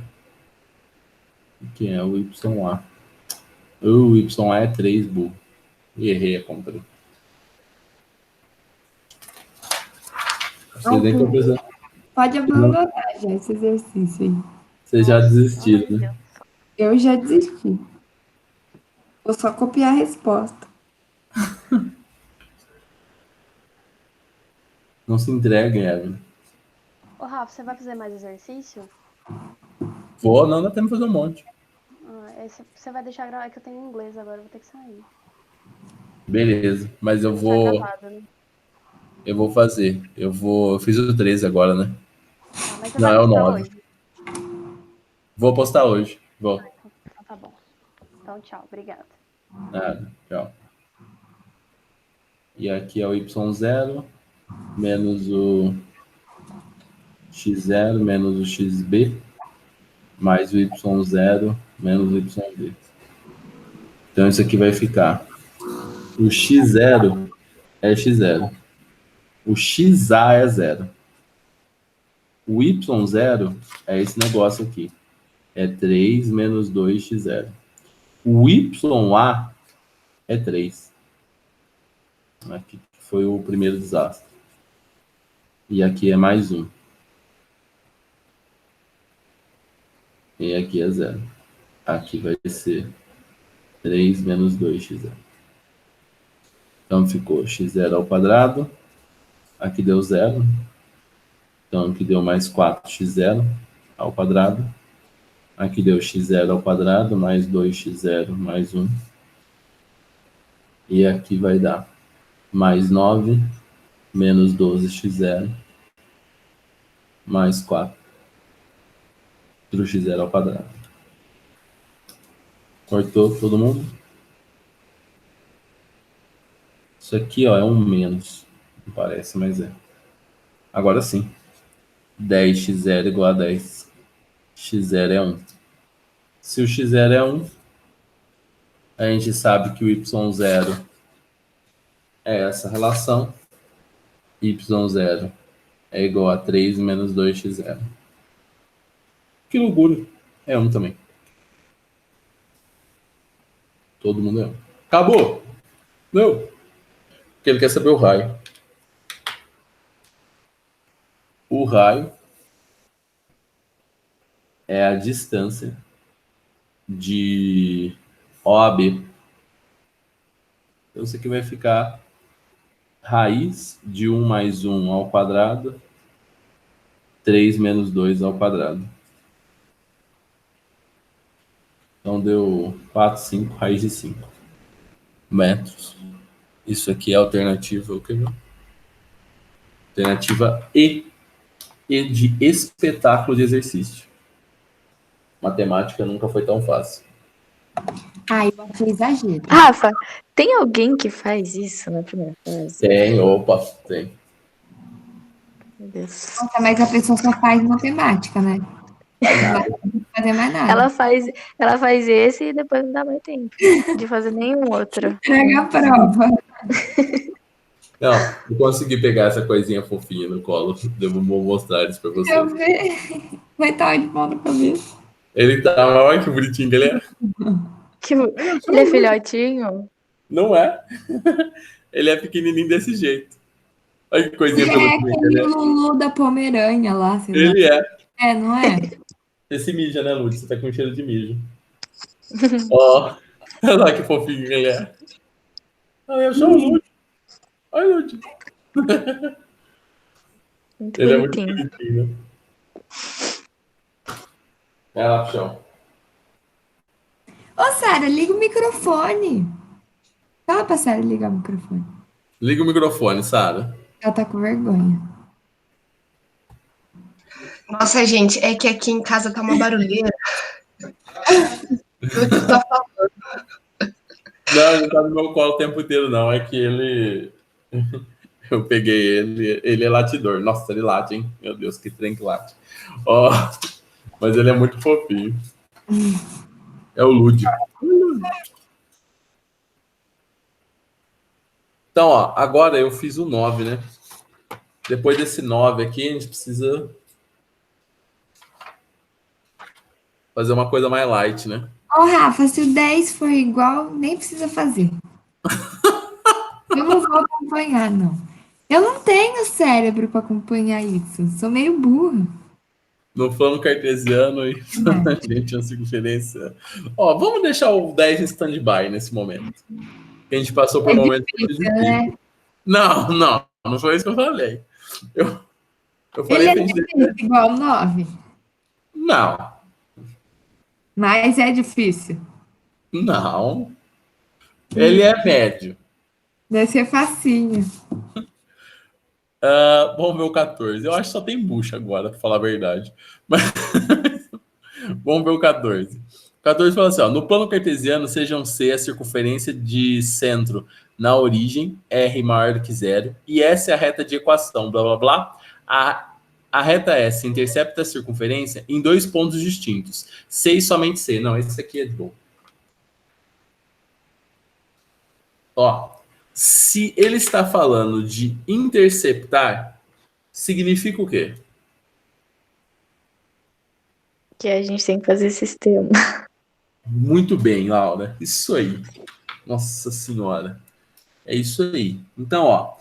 Speaker 3: que é o YA. O YA é 3, burro. Errei a conta. Vocês nem estão precisando.
Speaker 2: Pode abandonar já esse exercício aí.
Speaker 3: Vocês já
Speaker 1: Nossa,
Speaker 3: desistiram,
Speaker 1: meu
Speaker 3: né?
Speaker 1: Deus.
Speaker 2: Eu já desisti. Vou só copiar a resposta.
Speaker 3: Não se entreguem, Evelyn.
Speaker 1: Ô, Rafa, você vai fazer mais exercício?
Speaker 3: Vou, não dá tempo de fazer um monte.
Speaker 1: Você vai deixar gravar, é que eu tenho inglês agora, eu vou ter que sair.
Speaker 3: Beleza, mas eu
Speaker 1: Deixar
Speaker 3: vou.
Speaker 1: gravado, né?
Speaker 3: Eu vou fazer. Eu fiz o 13 agora, né?
Speaker 1: Tá, mas você
Speaker 3: Não,
Speaker 1: vai
Speaker 3: é o
Speaker 1: postar
Speaker 3: 9.
Speaker 1: hoje?
Speaker 3: Vou postar hoje. Vou.
Speaker 1: Então tá bom. Então tchau, obrigada.
Speaker 3: Nada. Tchau. E aqui é o Y0 menos o X0 menos o XB mais o Y0 menos o YB. Então isso aqui vai ficar. O X0 é X0. O XA é 0. O Y0 é esse negócio aqui. É 3 menos 2x0. O YA é 3. Aqui foi o primeiro desastre. E aqui é mais 1. E aqui é 0. Aqui vai ser 3 menos 2x0. Então ficou x0 ao quadrado. Aqui deu 0. Então aqui deu mais 4x0 ao quadrado. Aqui deu x0 ao quadrado, mais 2x0, mais 1. E aqui vai dar mais 9, menos 12x0, mais 4 x0 ao quadrado. Cortou todo mundo? Isso aqui, ó, é um menos. Não parece, mas é. Agora sim. 10x0 igual a 10. x0 é 1. Se o x0 é 1, a gente sabe que o y0 é essa relação. y0 é igual a 3 menos 2x0. Que loucura. É 1 também. Todo mundo é 1. Acabou! Não! Porque ele quer saber o raio. O raio é a distância de OAB. Então isso aqui vai ficar raiz de 1 mais 1 ao quadrado, 3 menos 2 ao quadrado. Então deu 4, 5, raiz de 5 metros. Isso aqui é a alternativa, o que não? Alternativa E de espetáculo de exercício. Matemática nunca foi tão fácil.
Speaker 2: Ah, eu achei exagero.
Speaker 4: Rafa, tem alguém que faz isso na primeira fase?
Speaker 3: Tem, opa, tem.
Speaker 4: Meu Deus.
Speaker 2: Nossa, mas a pessoa só faz matemática, né?
Speaker 3: Faz
Speaker 2: Não
Speaker 3: nada.
Speaker 2: vai fazer mais nada.
Speaker 4: Ela faz esse e depois não dá mais tempo de fazer nenhum outro.
Speaker 2: Entrega a prova.
Speaker 3: Não, eu consegui pegar essa coisinha fofinha no colo. Vou mostrar eles pra vocês.
Speaker 2: Eu vi. Vai estar de pau na cabeça.
Speaker 3: Ele tá, olha que bonitinho que ele é.
Speaker 4: Ele é filhotinho?
Speaker 3: Não é? Ele é pequenininho desse jeito. Olha que coisinha
Speaker 2: É
Speaker 3: peluda que ele
Speaker 2: aquele
Speaker 3: é.
Speaker 2: Lulu da Pomerânia lá, sei lá.
Speaker 3: Ele é.
Speaker 2: É, não é?
Speaker 3: Esse mija, né, Lud? Você tá com cheiro de mijo. Ó, olha lá que fofinho ele é. Ah, eu sou o Lud. Olha, Lud.
Speaker 4: Muito
Speaker 3: Ele é muito
Speaker 4: bonitinho.
Speaker 3: bonitinho, né? Vai lá pro chão.
Speaker 2: Ô, Sara, liga o microfone. Fala pra Sara ligar o microfone.
Speaker 3: Liga o microfone, Sara.
Speaker 2: Ela tá com vergonha.
Speaker 5: Nossa, gente, é que aqui em casa tá uma barulheira. Eu tô falando.
Speaker 3: Não, ele tá no meu colo o tempo inteiro, não. É que ele. Eu peguei ele. Ele é latidor. Nossa, ele late, hein? Meu Deus, que trem que late. Ó, mas ele é muito fofinho. É o Lud. Então, ó, agora eu fiz o 9, né? Depois desse 9 aqui, a gente precisa Fazer uma coisa mais light, né?
Speaker 2: Ô, Rafa, se o 10 for igual, nem precisa fazer. Eu não vou acompanhar, não. Eu não tenho cérebro para acompanhar isso. Sou meio burra.
Speaker 3: No plano cartesiano e a gente na circunferência. Ó, vamos deixar o 10 em stand-by nesse momento. A gente passou por
Speaker 2: É
Speaker 3: momentos muito
Speaker 2: difícil,
Speaker 3: difíceis.
Speaker 2: né?
Speaker 3: Não foi isso que eu falei. Eu
Speaker 2: Ele
Speaker 3: falei
Speaker 2: é
Speaker 3: que a gente.
Speaker 2: difícil, igual 9,
Speaker 3: Não,
Speaker 2: mas é difícil.
Speaker 3: não. Ele é médio.
Speaker 2: Deve ser facinho.
Speaker 3: Vamos ver o 14. Eu acho que só tem bucha agora, pra falar a verdade. Mas vamos ver o 14. O 14 fala assim: ó, no plano cartesiano, sejam C a circunferência de centro na origem, R maior do que zero, e S é a reta de equação, blá blá blá. A reta S intercepta a circunferência em dois pontos distintos. C e somente C. Não, esse aqui é de bom. Ó, se ele está falando de interceptar, significa o quê?
Speaker 4: Que a gente tem que fazer sistema.
Speaker 3: Muito bem, Laura. Isso aí. Nossa Senhora. É isso aí. Então, ó,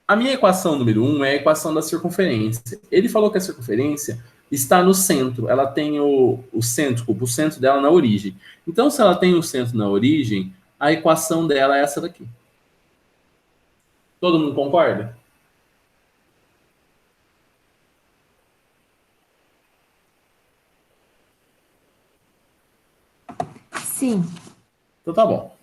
Speaker 3: a minha equação número 1 é a equação da circunferência. Ele falou que a circunferência está no centro. Ela tem o centro dela na origem. Então, se ela tem o centro na origem, a equação dela é essa daqui. Todo mundo concorda?
Speaker 2: Sim.
Speaker 3: Então tá bom.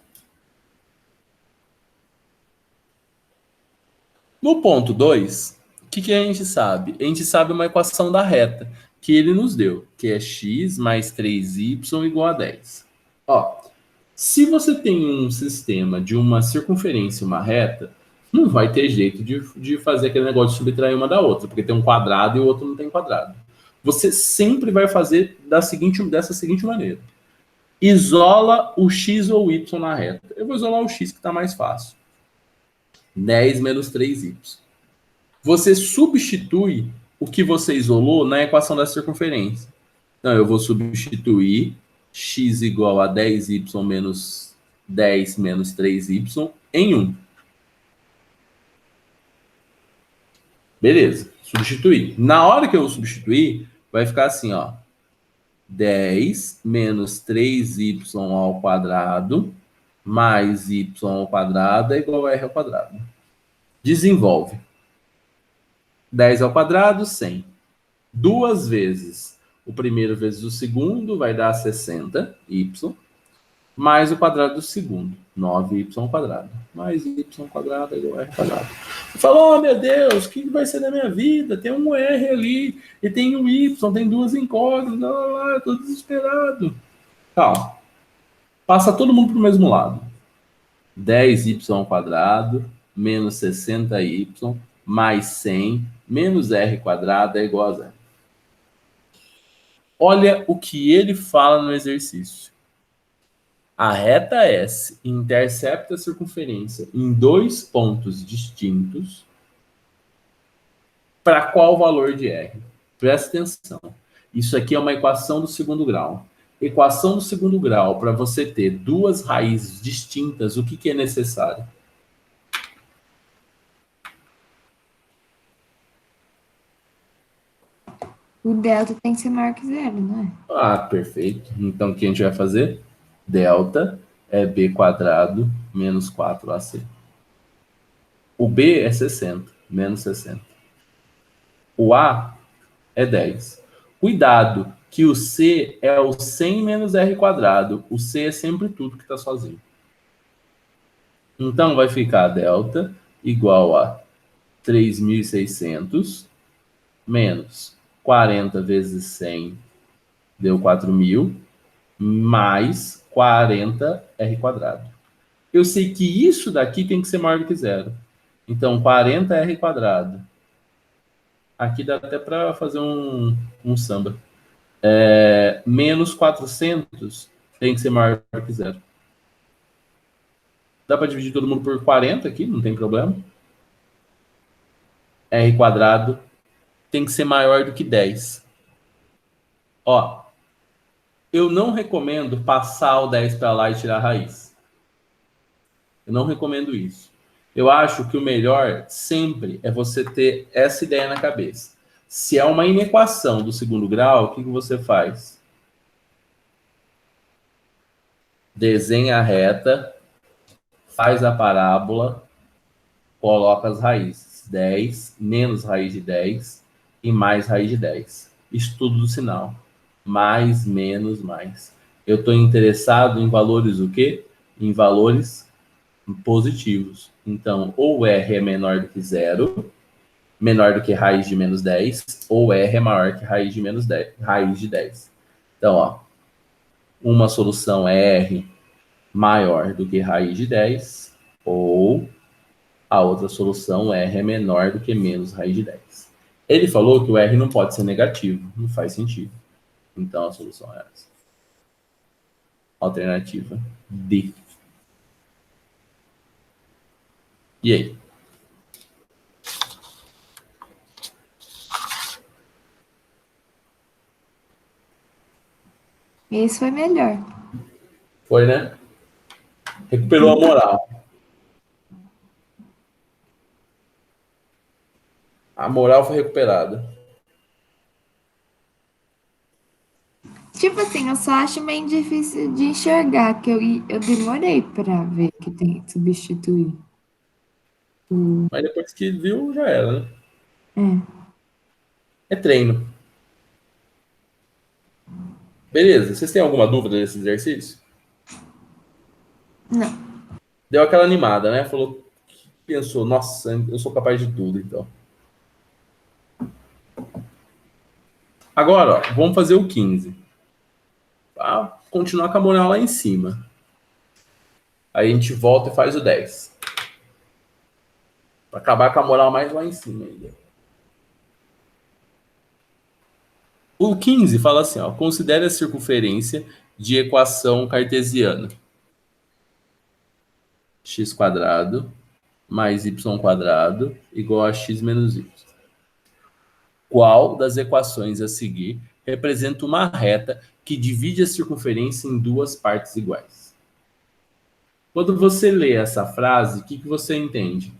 Speaker 3: No ponto 2, o que a gente sabe? A gente sabe uma equação da reta que ele nos deu, que é x mais 3y igual a 10. Ó, se você tem um sistema de uma circunferência e uma reta, não vai ter jeito de fazer aquele negócio de subtrair uma da outra, porque tem um quadrado e o outro não tem quadrado. Você sempre vai fazer dessa seguinte maneira. Isola o x ou o y na reta. Eu vou isolar o x, que está mais fácil. 10 menos 3y. Você substitui o que você isolou na equação da circunferência. Então, eu vou substituir x igual a 10y menos 10 menos 3y em 1. Beleza, substituir. Na hora que eu substituir, vai ficar assim, ó. 10 menos 3y ao quadrado mais y ao quadrado é igual a r ao quadrado. Desenvolve. 10 ao quadrado, 100. Duas vezes o primeiro vezes o segundo vai dar 60y, mais o quadrado do segundo, 9y ao quadrado. Mais y ao quadrado é igual a r ao quadrado. Você falou, oh meu Deus, o que vai ser da minha vida? Tem um r ali, e tem um y, tem duas incógnitas, eu tô desesperado. Calma. Passa todo mundo pro mesmo lado. 10y ao quadrado menos 60y mais 100 menos r quadrado é igual a zero. Olha o que ele fala no exercício. A reta S intercepta a circunferência em dois pontos distintos. Para qual valor de R? Presta atenção. Isso aqui é uma equação do segundo grau. Equação do segundo grau, para você ter duas raízes distintas, o que é necessário?
Speaker 2: O delta tem que ser maior que zero, não é?
Speaker 3: Ah, perfeito. Então, o que a gente vai fazer? Delta é b quadrado menos 4ac. O b é 60, menos 60. O a é 10. Cuidado, que o c é o 100 menos r quadrado. O c é sempre tudo que está sozinho. Então, vai ficar delta igual a 3.600 menos 40 vezes 100 deu 4.000, mais 40 r quadrado. Eu sei que isso daqui tem que ser maior do que zero. Então, 40 r quadrado. Aqui dá até para fazer um samba. Menos 400 tem que ser maior do que zero. Dá para dividir todo mundo por 40 aqui, não tem problema. R quadrado tem que ser maior do que 10. Ó, eu não recomendo passar o 10 para lá e tirar a raiz. Eu não recomendo isso. Eu acho que o melhor sempre é você ter essa ideia na cabeça. Se é uma inequação do segundo grau, o que você faz? Desenha a reta, faz a parábola, coloca as raízes. 10 menos raiz de 10 e mais raiz de 10. Estudo do sinal. Mais, menos, mais. Eu estou interessado em valores o quê? Em valores positivos. Então, ou R é menor do que zero, menor do que raiz de menos 10, ou R é maior que raiz de menos 10, raiz de 10. Então, ó, uma solução é R maior do que raiz de 10, ou a outra solução R é menor do que menos raiz de 10. Ele falou que o R não pode ser negativo, não faz sentido. Então, a solução é essa. Alternativa D. E aí?
Speaker 2: Esse foi melhor.
Speaker 3: Foi, né? Recuperou a moral. A moral foi recuperada.
Speaker 2: Tipo assim, eu só acho meio difícil de enxergar, que eu demorei pra ver que tem que substituir.
Speaker 3: Mas depois que viu, já era, né?
Speaker 2: É.
Speaker 3: É treino. Beleza, vocês têm alguma dúvida desse exercício?
Speaker 2: Não.
Speaker 3: Deu aquela animada, né? Falou, pensou, nossa, eu sou capaz de tudo, então. Agora, ó, vamos fazer o 15. Tá? Continuar com a moral lá em cima. Aí a gente volta e faz o 10. Pra acabar com a moral mais lá em cima ainda. O 15 fala assim, ó, considere a circunferência de equação cartesiana. X quadrado mais y quadrado igual a x menos y. Qual das equações a seguir representa uma reta que divide a circunferência em duas partes iguais? Quando você lê essa frase, o que você entende?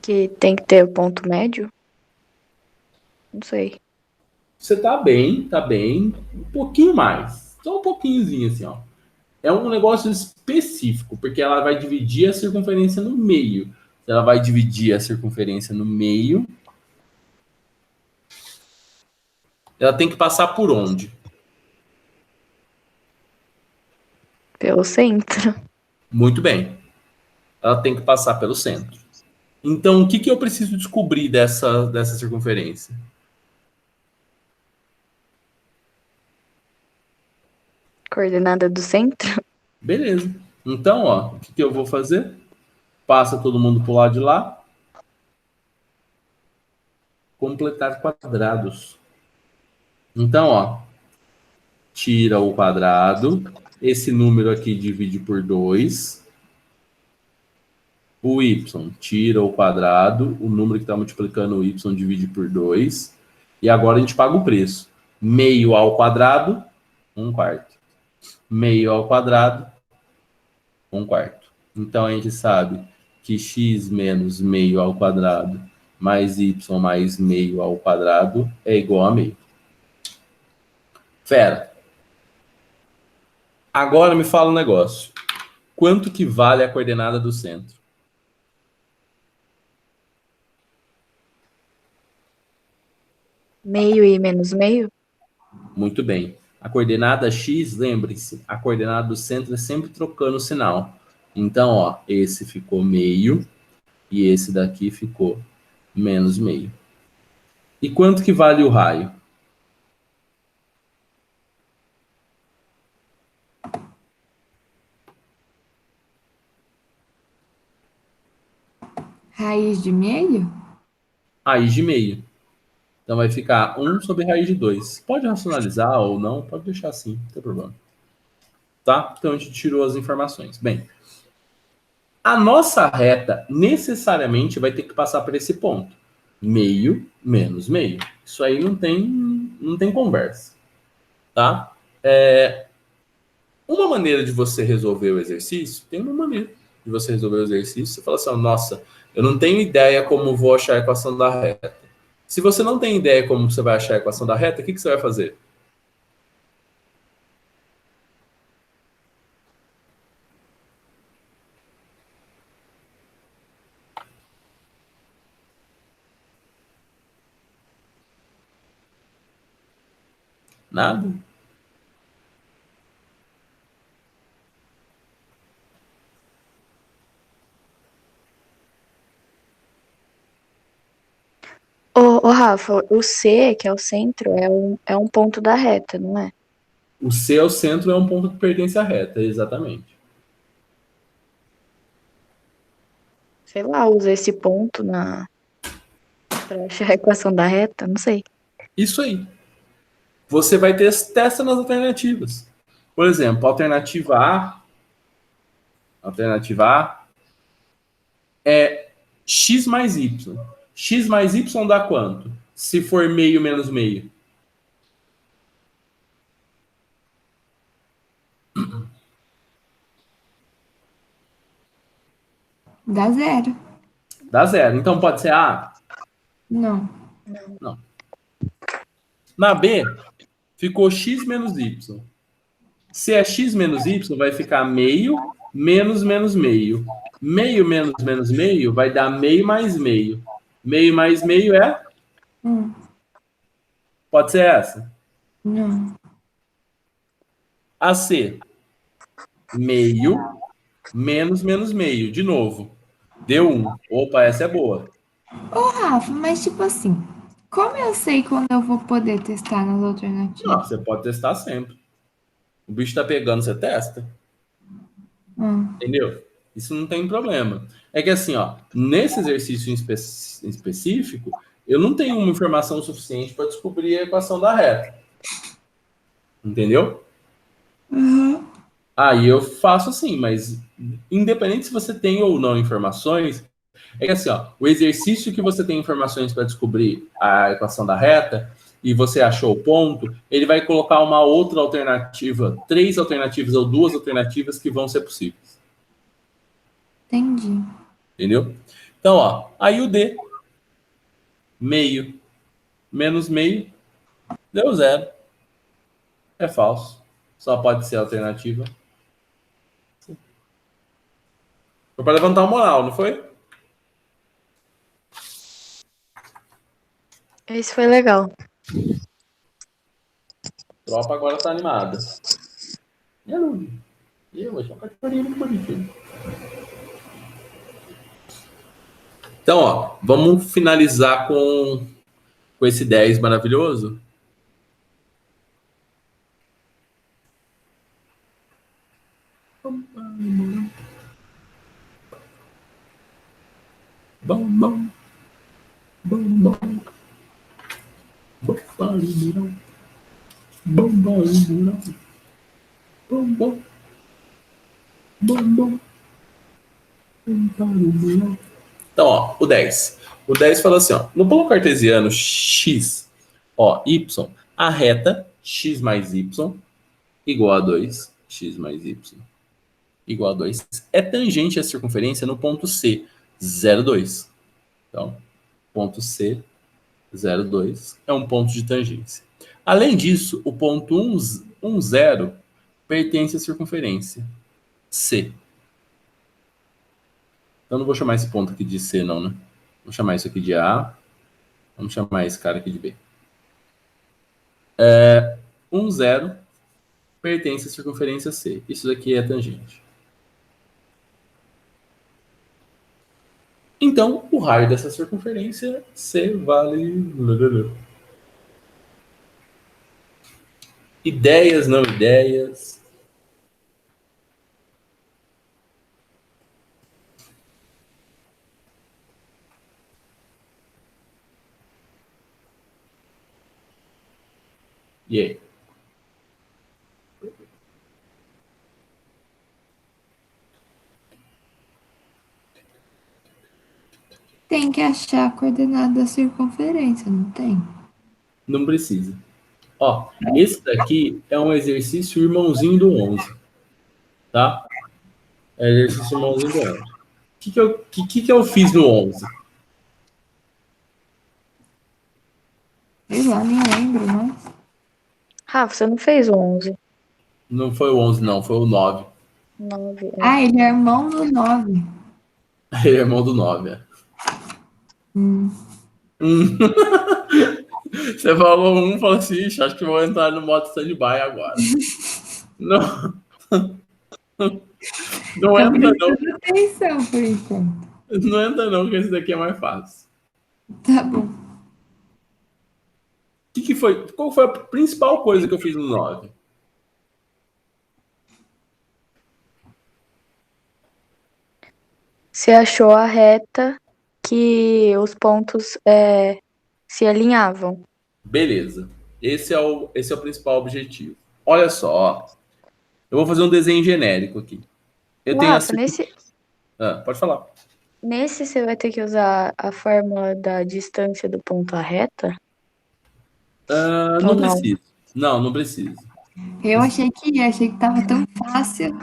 Speaker 4: Que tem que ter o ponto médio? Não sei.
Speaker 3: Você tá bem, um pouquinho mais. Só um pouquinhozinho assim, ó. É um negócio específico, porque ela vai dividir a circunferência no meio. Se ela vai dividir a circunferência no meio, ela tem que passar por onde?
Speaker 4: Pelo centro.
Speaker 3: Muito bem. Ela tem que passar pelo centro. Então, o que eu preciso descobrir dessa circunferência?
Speaker 4: Coordenada do centro?
Speaker 3: Beleza. Então, ó, o que eu vou fazer? Passa todo mundo pro lado de lá. Completar quadrados. Então, ó, tira o quadrado. Esse número aqui divide por 2. O y tira o quadrado. O número que está multiplicando o y divide por 2. E agora a gente paga o preço. Meio ao quadrado, 1/4. Meio ao quadrado, 1/4. Então a gente sabe que x menos meio ao quadrado mais y mais meio ao quadrado é igual a meio. Fera. Agora me fala um negócio. Quanto que vale a coordenada do centro?
Speaker 4: Meio e menos meio?
Speaker 3: Muito bem. A coordenada x, lembre-se, a coordenada do centro é sempre trocando o sinal. Então, ó, esse ficou meio e esse daqui ficou menos meio. E quanto que vale o raio?
Speaker 2: Raiz de meio?
Speaker 3: Raiz de meio. Então vai ficar 1 sobre raiz de 2. Pode racionalizar ou não, pode deixar assim, não tem problema. Tá? Então a gente tirou as informações. Bem, a nossa reta necessariamente vai ter que passar por esse ponto. meio menos meio. Isso aí não tem conversa, tá? Uma maneira de você resolver o exercício, tem uma maneira de você resolver o exercício, você fala assim, nossa, eu não tenho ideia como vou achar a equação da reta. Se você não tem ideia como você vai achar a equação da reta, o que você vai fazer? Nada.
Speaker 4: Ô, Rafa, o C, que é o centro, é um ponto da reta, não é?
Speaker 3: O C ao centro é um ponto que pertence à reta, exatamente.
Speaker 4: Sei lá, usa esse ponto pra achar a equação da reta, não sei.
Speaker 3: Isso aí. Você vai testa nas alternativas. Por exemplo, alternativa A é x mais y. X mais y dá quanto? Se for meio menos meio.
Speaker 2: Dá 0.
Speaker 3: Dá 0. Então pode ser A?
Speaker 2: Não.
Speaker 3: Não. Na B, ficou x menos y. Se é x menos y, vai ficar meio menos menos meio. Meio menos menos meio vai dar meio mais meio. Meio mais meio é? Pode ser essa?
Speaker 2: Não.
Speaker 3: AC, meio menos menos meio. De novo. Deu 1. Opa, essa é boa.
Speaker 2: Ô, Rafa, mas tipo assim, como eu sei quando eu vou poder testar nas
Speaker 3: Não,
Speaker 2: alternativas?
Speaker 3: você pode testar sempre. O bicho tá pegando, você testa.
Speaker 2: Hum,
Speaker 3: Entendeu? Isso não tem problema. É que assim, ó, nesse exercício em específico, eu não tenho uma informação suficiente para descobrir a equação da reta. Entendeu? Aí eu faço assim, mas independente se você tem ou não informações, é que assim, ó, o exercício que você tem informações para descobrir a equação da reta e você achou o ponto, ele vai colocar uma outra alternativa, 3 alternativas ou 2 alternativas que vão ser possíveis.
Speaker 2: entendi.
Speaker 3: Entendeu? Então, ó, aí o D, meio menos meio, deu 0. É falso. Só pode ser alternativa. Foi para levantar o moral, não foi?
Speaker 4: Esse foi legal.
Speaker 3: A tropa agora tá animada. Eu achei uma categoria muito bonitinha. Então, ó, vamos finalizar com esse 10 maravilhoso. Bom, bom. Bom, bom. Bom, bom. Bom, bom. Bom, bom. Bom, bom. Então, ó, o 10. O 10 fala assim, ó, no plano cartesiano x, ó, y, a reta x mais y igual a 2, x mais y igual a 2, é tangente à circunferência no ponto C, 0,2. Então, ponto C, 0,2 é um ponto de tangência. Além disso, o ponto 1, 0 pertence à circunferência C. Então, não vou chamar esse ponto aqui de C, não, né? Vou chamar isso aqui de A. Vamos chamar esse cara aqui de B. 0 pertence à circunferência C. Isso daqui é tangente. Então, o raio dessa circunferência C vale... Ideias, não ideias. E aí?
Speaker 2: tem que achar a coordenada da circunferência, não tem?
Speaker 3: Não precisa. Ó, esse daqui é um exercício irmãozinho do 11, tá? É exercício irmãozinho do 11. O que eu fiz no 11?
Speaker 2: Sei lá, nem lembro, mas.
Speaker 4: Rafa, você não fez o 11.
Speaker 3: Não foi o 11, não, foi o 9.
Speaker 4: 9.
Speaker 2: Ah, ele é irmão do 9.
Speaker 3: Ele é irmão do 9, é.
Speaker 2: Hum.
Speaker 3: Você falou um, falou assim, "Ixi, acho que vou entrar no modo stand-by agora." Não, não
Speaker 2: Tô
Speaker 3: entra não.
Speaker 2: prestando atenção por enquanto.
Speaker 3: Não entra não, que esse daqui é mais fácil.
Speaker 2: Tá bom.
Speaker 3: Que foi? Qual foi a principal coisa que eu fiz no 9?
Speaker 4: Você achou a reta que os pontos se alinhavam.
Speaker 3: Beleza. Esse é o principal objetivo. Olha só, ó. Eu vou fazer um desenho genérico aqui. Eu tenho
Speaker 4: Rafa,
Speaker 3: pode falar.
Speaker 4: nesse você vai ter que usar a fórmula da distância do ponto à reta?
Speaker 3: Não
Speaker 4: Ou não?
Speaker 3: precisa. Não precisa.
Speaker 2: Eu achei que ia, achei que tava tão fácil.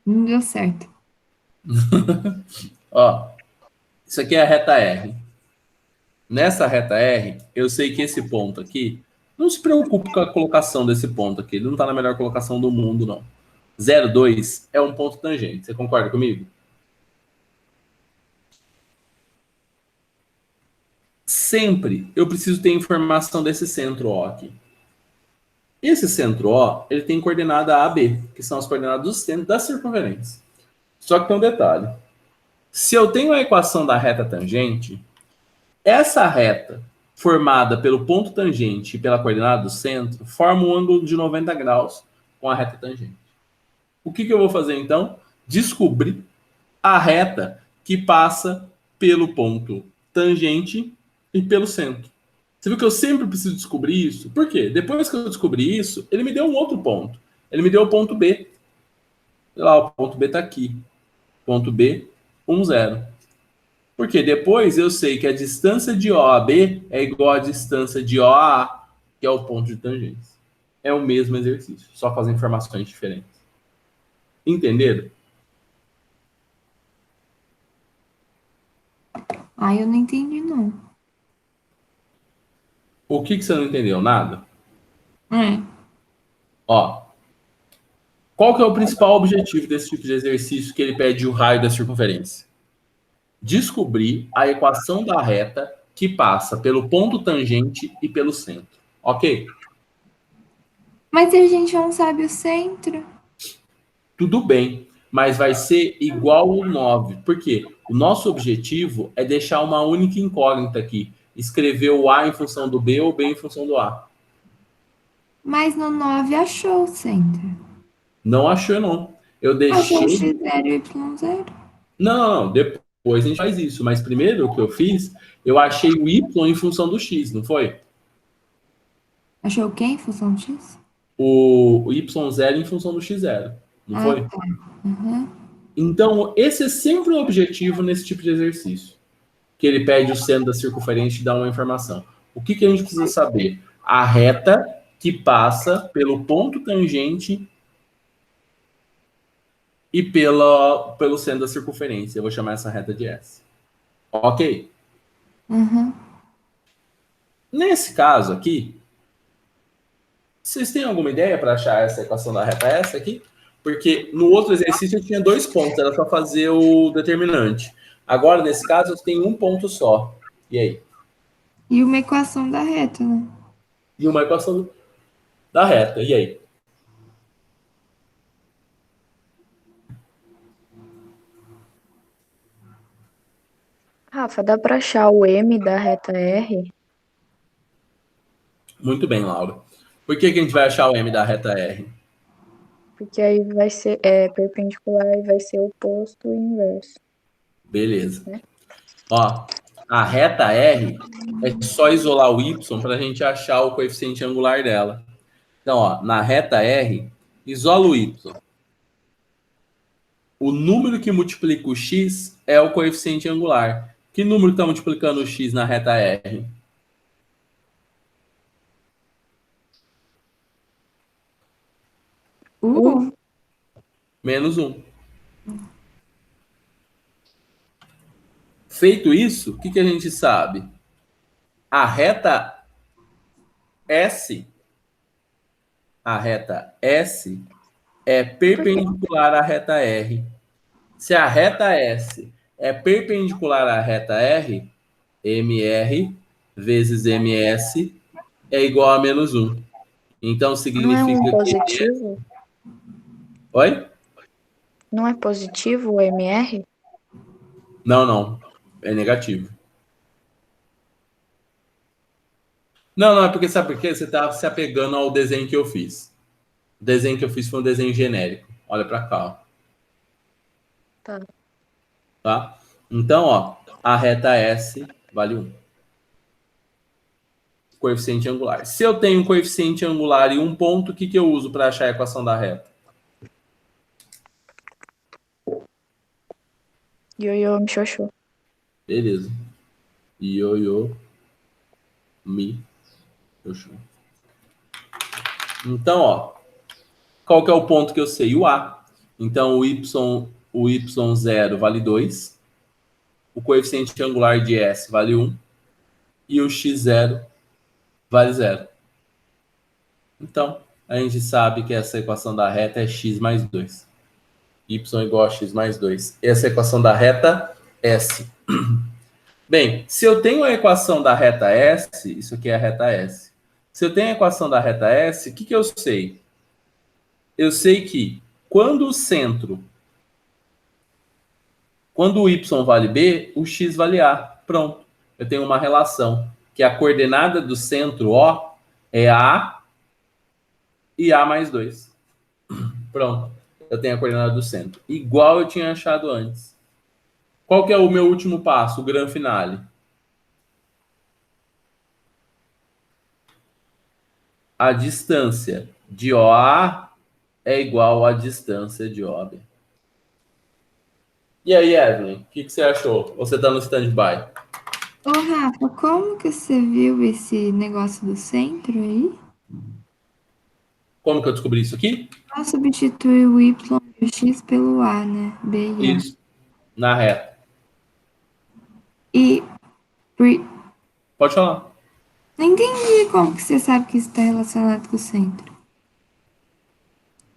Speaker 2: Não deu certo.
Speaker 3: Ó, isso aqui é a reta R. Nessa reta R, eu sei que esse ponto aqui, não se preocupe com a colocação desse ponto aqui, ele não está na melhor colocação do mundo, não. 0,2 é um ponto tangente, você concorda comigo? Sempre eu preciso ter informação desse centro O aqui. Esse centro O, ele tem coordenada A, B, que são as coordenadas do centro da circunferência. Só que tem um detalhe. Se eu tenho a equação da reta tangente, essa reta formada pelo ponto tangente e pela coordenada do centro forma um ângulo de 90 graus com a reta tangente. O que eu vou fazer então? Descobrir a reta que passa pelo ponto tangente e pelo centro. Você viu que eu sempre preciso descobrir isso? Por quê? Depois que eu descobri isso, ele me deu um outro ponto. Ele me deu o ponto B. Olha lá, o ponto B está aqui. Ponto B, 1, 0. Porque depois eu sei que a distância de O a B é igual à distância de O a A, que é o ponto de tangência. É o mesmo exercício, só com as informações diferentes. Entenderam?
Speaker 2: Ah, eu não entendi, não.
Speaker 3: O que você não entendeu? Nada?
Speaker 2: É.
Speaker 3: Ó, qual que é o principal objetivo desse tipo de exercício que ele pede o raio da circunferência? Descobrir a equação da reta que passa pelo ponto tangente e pelo centro. Ok?
Speaker 2: Mas a gente não sabe o centro.
Speaker 3: Tudo bem, mas vai ser igual ao 9. Por quê? O nosso objetivo é deixar uma única incógnita aqui. Escrever o A em função do B ou o B em função do A.
Speaker 2: Mas no 9 achou o centro.
Speaker 3: Não achou, não. Eu
Speaker 2: Achou o
Speaker 3: deixei...
Speaker 2: x0 e y0.
Speaker 3: Não. Depois a gente faz isso. Mas primeiro o que eu fiz, eu achei o Y em função do X, não foi?
Speaker 2: Achou quem em função de x?
Speaker 3: O Y0 em função do X0, não
Speaker 2: Ah,
Speaker 3: foi?
Speaker 2: tá. Uhum.
Speaker 3: Então, esse é sempre o objetivo nesse tipo de exercício. Que ele pede o seno da circunferência e dá uma informação. O que a gente precisa saber? A reta que passa pelo ponto tangente e pelo seno da circunferência. Eu vou chamar essa reta de S. Ok?
Speaker 2: Uhum.
Speaker 3: Nesse caso aqui, vocês têm alguma ideia para achar essa equação da reta S aqui? Porque no outro exercício eu tinha 2 pontos, era só fazer o determinante. Agora, nesse caso, eu tenho um ponto só. E aí?
Speaker 2: E uma equação da reta, né?
Speaker 3: E uma equação da reta. E aí?
Speaker 4: Rafa, dá pra achar o M da reta R?
Speaker 3: Muito bem, Laura. Por que a gente vai achar o M da reta R?
Speaker 4: Porque aí vai ser perpendicular e vai ser oposto e inverso.
Speaker 3: Beleza. Ó, a reta R é só isolar o Y para a gente achar o coeficiente angular dela. Então, ó, na reta R, isola o Y. O número que multiplica o X é o coeficiente angular. Que número está multiplicando o x na reta R? Menos 1. Feito isso, o que a gente sabe? A reta S é perpendicular à reta R. Se a reta S é perpendicular à reta R, MR vezes MS é igual a menos 1. Então
Speaker 4: Não é
Speaker 3: significa
Speaker 4: um
Speaker 3: que...
Speaker 4: positivo?
Speaker 3: Oi?
Speaker 4: Não é positivo o MR?
Speaker 3: Não. É negativo. Não, é porque sabe por quê? Você está se apegando ao desenho que eu fiz. O desenho que eu fiz foi um desenho genérico. Olha para cá, ó. Tá? Então, ó, a reta S vale 1. Coeficiente angular. Se eu tenho um coeficiente angular e um ponto, o que eu uso para achar a equação da reta?
Speaker 4: Ioiô, me xoxô.
Speaker 3: Beleza. Ioiô, mi, xoxô. Então, ó, qual que é o ponto que eu sei? O A. Então, o y0 vale 2. O coeficiente angular de S vale 1. E o x0 vale 0. Então, a gente sabe que essa equação da reta é x mais 2. Y igual a x mais 2. Essa é a equação da reta S. Bem, se eu tenho a equação da reta S, isso aqui é a reta S. Se eu tenho a equação da reta S, o que eu sei? Eu sei que quando o y vale B, o x vale A. Pronto. Eu tenho uma relação que a coordenada do centro O é A e A mais 2. Pronto. Eu tenho a coordenada do centro. Igual eu tinha achado antes. Qual que é o meu último passo, o gran finale? A distância de OA é igual à distância de OB. E aí, Evelyn, o que você achou? Você está no stand-by?
Speaker 2: Ô, Rafa, como que você viu esse negócio do centro aí?
Speaker 3: Como que eu descobri isso aqui?
Speaker 2: Ela substitui o Y e o X pelo A, né? B e A.
Speaker 3: Isso. Na reta.
Speaker 2: E
Speaker 3: Pode falar.
Speaker 2: não entendi como que você sabe que isso está relacionado com o centro.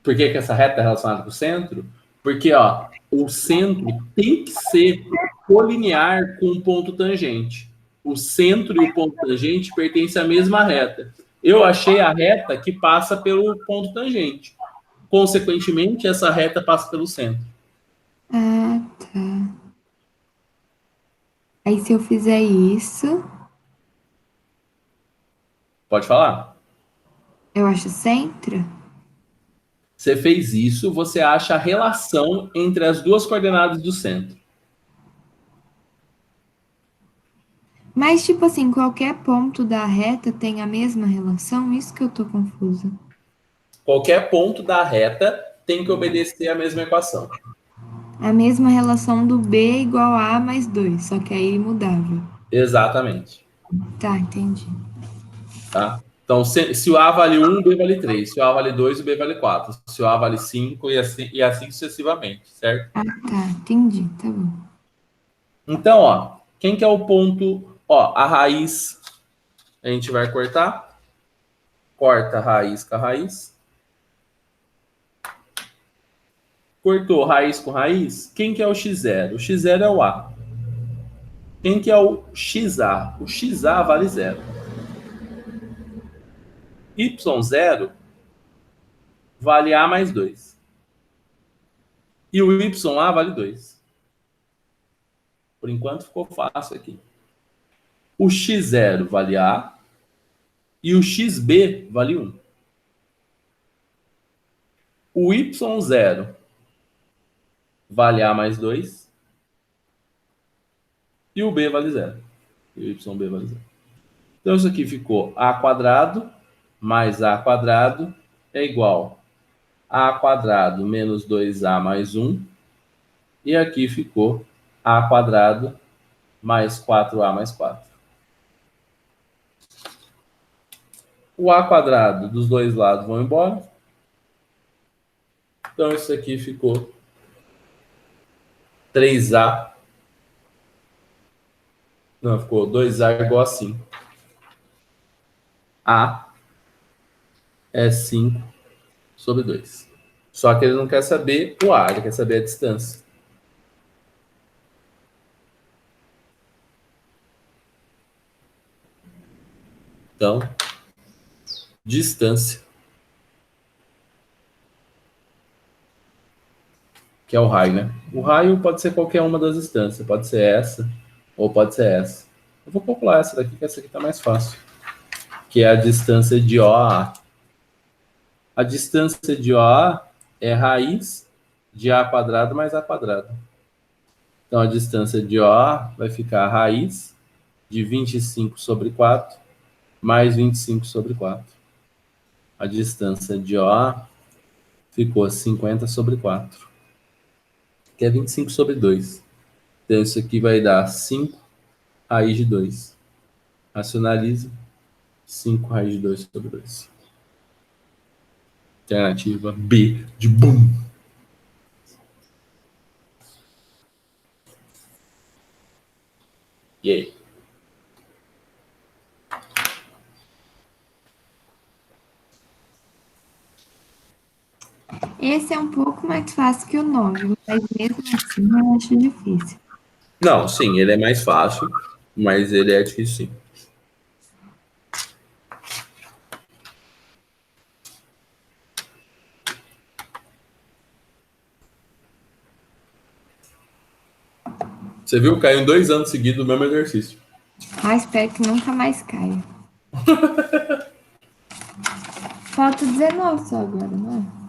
Speaker 3: Por que essa reta é relacionada com o centro? Porque, ó, o centro tem que ser colinear com o ponto tangente. O centro e o ponto tangente pertencem à mesma reta. Eu achei a reta que passa pelo ponto tangente. Consequentemente, essa reta passa pelo centro.
Speaker 2: Ah, tá. Aí se eu fizer isso,
Speaker 3: Pode falar?
Speaker 2: eu acho centro?
Speaker 3: Você fez isso, você acha a relação entre as duas coordenadas do centro.
Speaker 2: Mas, tipo assim, qualquer ponto da reta tem a mesma relação? Isso que eu tô confusa.
Speaker 3: Qualquer ponto da reta tem que obedecer à mesma equação.
Speaker 2: A mesma relação do B igual a mais 2, só que aí mudava.
Speaker 3: Exatamente.
Speaker 2: Tá, entendi.
Speaker 3: Tá? Então, se o A vale 1, o B vale 3. Se o A vale 2, o B vale 4. Se o A vale 5 e assim sucessivamente, certo?
Speaker 2: Ah, tá, entendi, tá bom.
Speaker 3: Então, ó, quem que é o ponto? Ó, a raiz a gente vai cortar. Corta a raiz com a raiz. Cortou raiz com raiz. Quem que é o x0? O x0 é o A. Quem que é o xa? O xa vale 0. Y0 vale A mais 2. E o YA vale 2. Por enquanto ficou fácil aqui. O x0 vale A e o xb vale 1. O y0 vale A mais 2 e o b vale 0. E o yb vale 0. Então isso aqui ficou A quadrado mais A quadrado é igual a quadrado menos 2A mais 1. E aqui ficou A quadrado mais 4A mais 4. O A quadrado dos dois lados vão embora. Então, isso aqui ficou 3A. Não, ficou 2A igual a 5. A é 5 sobre 2. Só que ele não quer saber o A, ele quer saber a distância. Então, distância, que é o raio, né? O raio pode ser qualquer uma das distâncias. Pode ser essa ou pode ser essa. Eu vou calcular essa daqui, que essa aqui tá mais fácil. Que é a distância de O a A. A distância de O a A é raiz de A quadrado mais A quadrado. Então, a distância de O a A vai ficar a raiz de 25 sobre 4 mais 25 sobre 4. A distância de O a A ficou 50 sobre 4, que é 25 sobre 2. Então, isso aqui vai dar 5 raiz de 2. Racionaliza. 5 raiz de 2 sobre 2. Alternativa B de BUM. E aí?
Speaker 2: Esse é um pouco mais fácil que o 9, mas mesmo assim eu acho difícil.
Speaker 3: Não, sim, ele é mais fácil, mas ele é difícil, sim. Você viu? Caiu em 2 anos seguidos o mesmo exercício.
Speaker 2: Ah, espero que nunca mais caia. Falta 19 só agora, não é?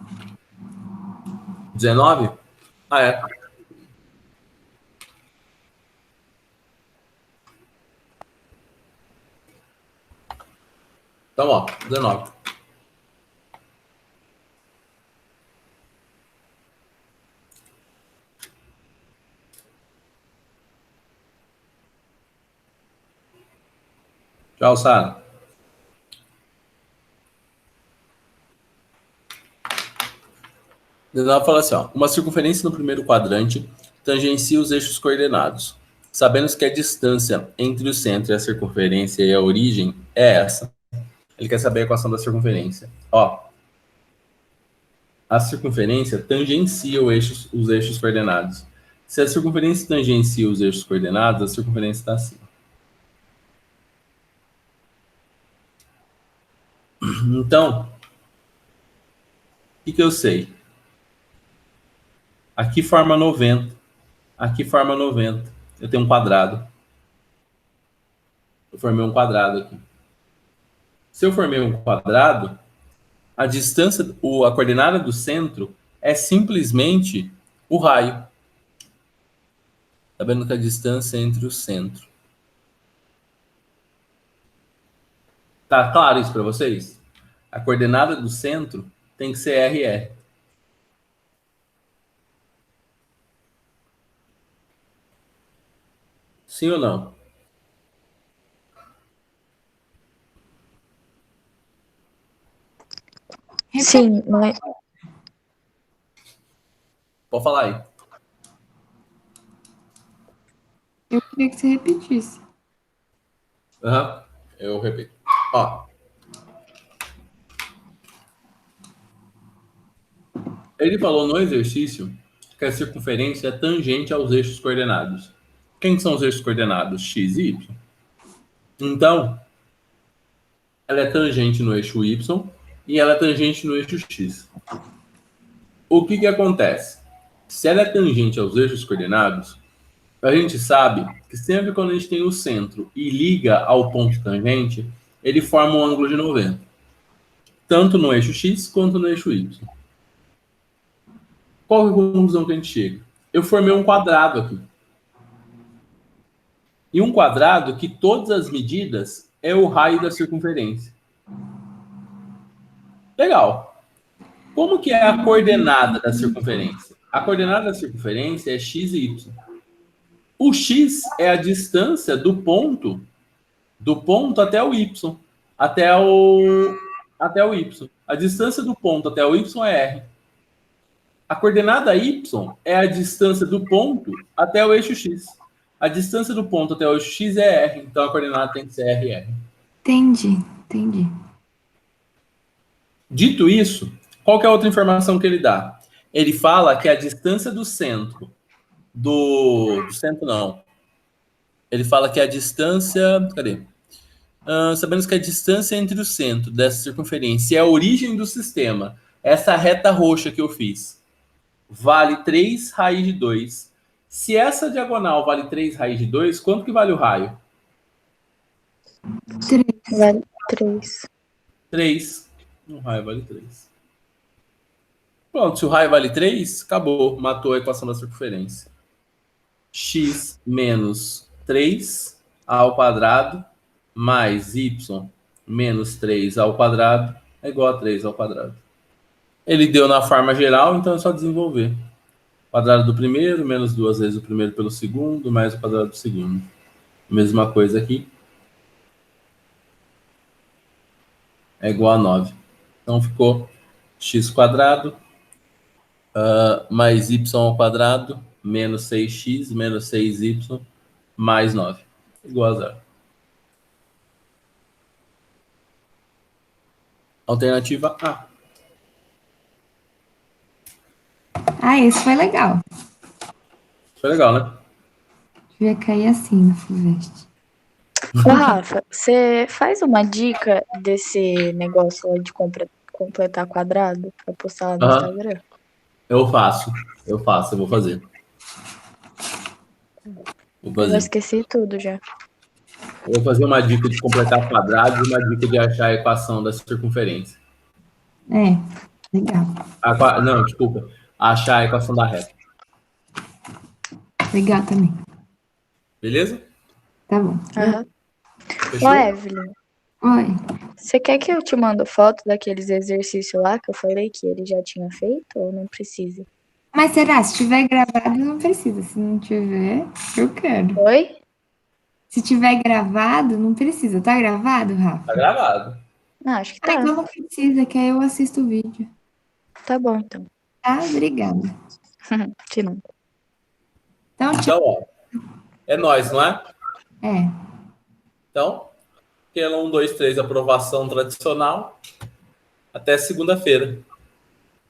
Speaker 3: 19? Ah, é. Então, ó, 19. Tchau, Sara. Ela fala assim, ó, uma circunferência no primeiro quadrante tangencia os eixos coordenados. Sabendo que a distância entre o centro e a circunferência e a origem é essa. Ele quer saber a equação da circunferência. Ó, a circunferência tangencia os eixos coordenados. Se a circunferência tangencia os eixos coordenados, a circunferência está assim. Então, o que eu sei? Aqui forma 90. Aqui forma 90. Eu tenho um quadrado. Eu formei um quadrado aqui. Se eu formei um quadrado, a distância, a coordenada do centro é simplesmente o raio. Tá vendo que a distância entre o centro. Tá claro isso para vocês? A coordenada do centro tem que ser RR. Sim ou não?
Speaker 4: Sim, mas
Speaker 3: Pode falar aí.
Speaker 2: Eu queria que você repetisse.
Speaker 3: Uhum. Eu repito. Ó. Ele falou no exercício que a circunferência é tangente aos eixos coordenados. Quem são os eixos coordenados? X e Y. Então, ela é tangente no eixo Y e ela é tangente no eixo X. O que acontece? Se ela é tangente aos eixos coordenados, a gente sabe que sempre quando a gente tem o centro e liga ao ponto tangente, ele forma um ângulo de 90. Tanto no eixo X quanto no eixo Y. Qual é a conclusão que a gente chega? Eu formei um quadrado aqui. E um quadrado que todas as medidas é o raio da circunferência. Legal. Como que é a coordenada da circunferência? A coordenada da circunferência é x e y. O x é a distância do ponto até o y. Até o y. A distância do ponto até o y é r. A coordenada y é a distância do ponto até o eixo x. A distância do ponto até o eixo x é r. Então a coordenada tem que ser r e r.
Speaker 2: Entendi.
Speaker 3: Dito isso, qual que é a outra informação que ele dá? Ele fala que a distância do centro do centro não. Ele fala que a distância... Cadê? Sabemos que a distância entre o centro dessa circunferência e a origem do sistema, essa reta roxa que eu fiz, vale 3 raiz de 2. Se essa diagonal vale 3 raiz de 2, quanto que vale o raio?
Speaker 2: 3.
Speaker 4: Vale 3.
Speaker 3: 3. O raio vale 3. Pronto, se o raio vale 3, acabou, matou a equação da circunferência. X menos 3 ao quadrado mais y menos 3 ao quadrado é igual a 3 ao quadrado. Ele deu na forma geral, então é só desenvolver. Quadrado do primeiro, menos 2 vezes o primeiro pelo segundo, mais o quadrado do segundo. Mesma coisa aqui. É igual a 9. Então ficou x quadrado mais y ao quadrado menos 6x menos 6y mais 9. Igual a 0. Alternativa A.
Speaker 2: Esse foi legal.
Speaker 3: Foi legal, né?
Speaker 2: Devia cair assim no Fulvestre.
Speaker 4: Ô, Rafa, você faz uma dica desse negócio lá de completar quadrado pra postar lá no Instagram?
Speaker 3: Eu vou fazer.
Speaker 4: Eu já esqueci tudo já.
Speaker 3: Eu vou fazer uma dica de completar quadrado e uma dica de achar a equação da circunferência.
Speaker 2: Legal.
Speaker 3: Não, desculpa. Achar a equação da reta.
Speaker 2: Legal também.
Speaker 3: Beleza?
Speaker 2: Tá bom.
Speaker 4: Aham.
Speaker 3: Fechou?
Speaker 4: Ô, Evelyn,
Speaker 2: Oi.
Speaker 4: você quer que eu te mando foto daqueles exercícios lá que eu falei que ele já tinha feito ou não precisa?
Speaker 2: Mas será? Se tiver gravado, não precisa. Se não tiver, eu quero.
Speaker 4: Oi?
Speaker 2: Se tiver gravado, não precisa. Tá gravado, Rafa?
Speaker 3: Tá gravado.
Speaker 4: Não, acho que tá.
Speaker 2: Então não precisa, que aí eu assisto o vídeo.
Speaker 4: Tá bom, então.
Speaker 2: Tá? Obrigada.
Speaker 4: Te não.
Speaker 2: Então, tchau.
Speaker 3: Então, ó. É nóis, não é?
Speaker 2: É.
Speaker 3: Então, aquela 1, 2, 3, aprovação tradicional. Até segunda-feira.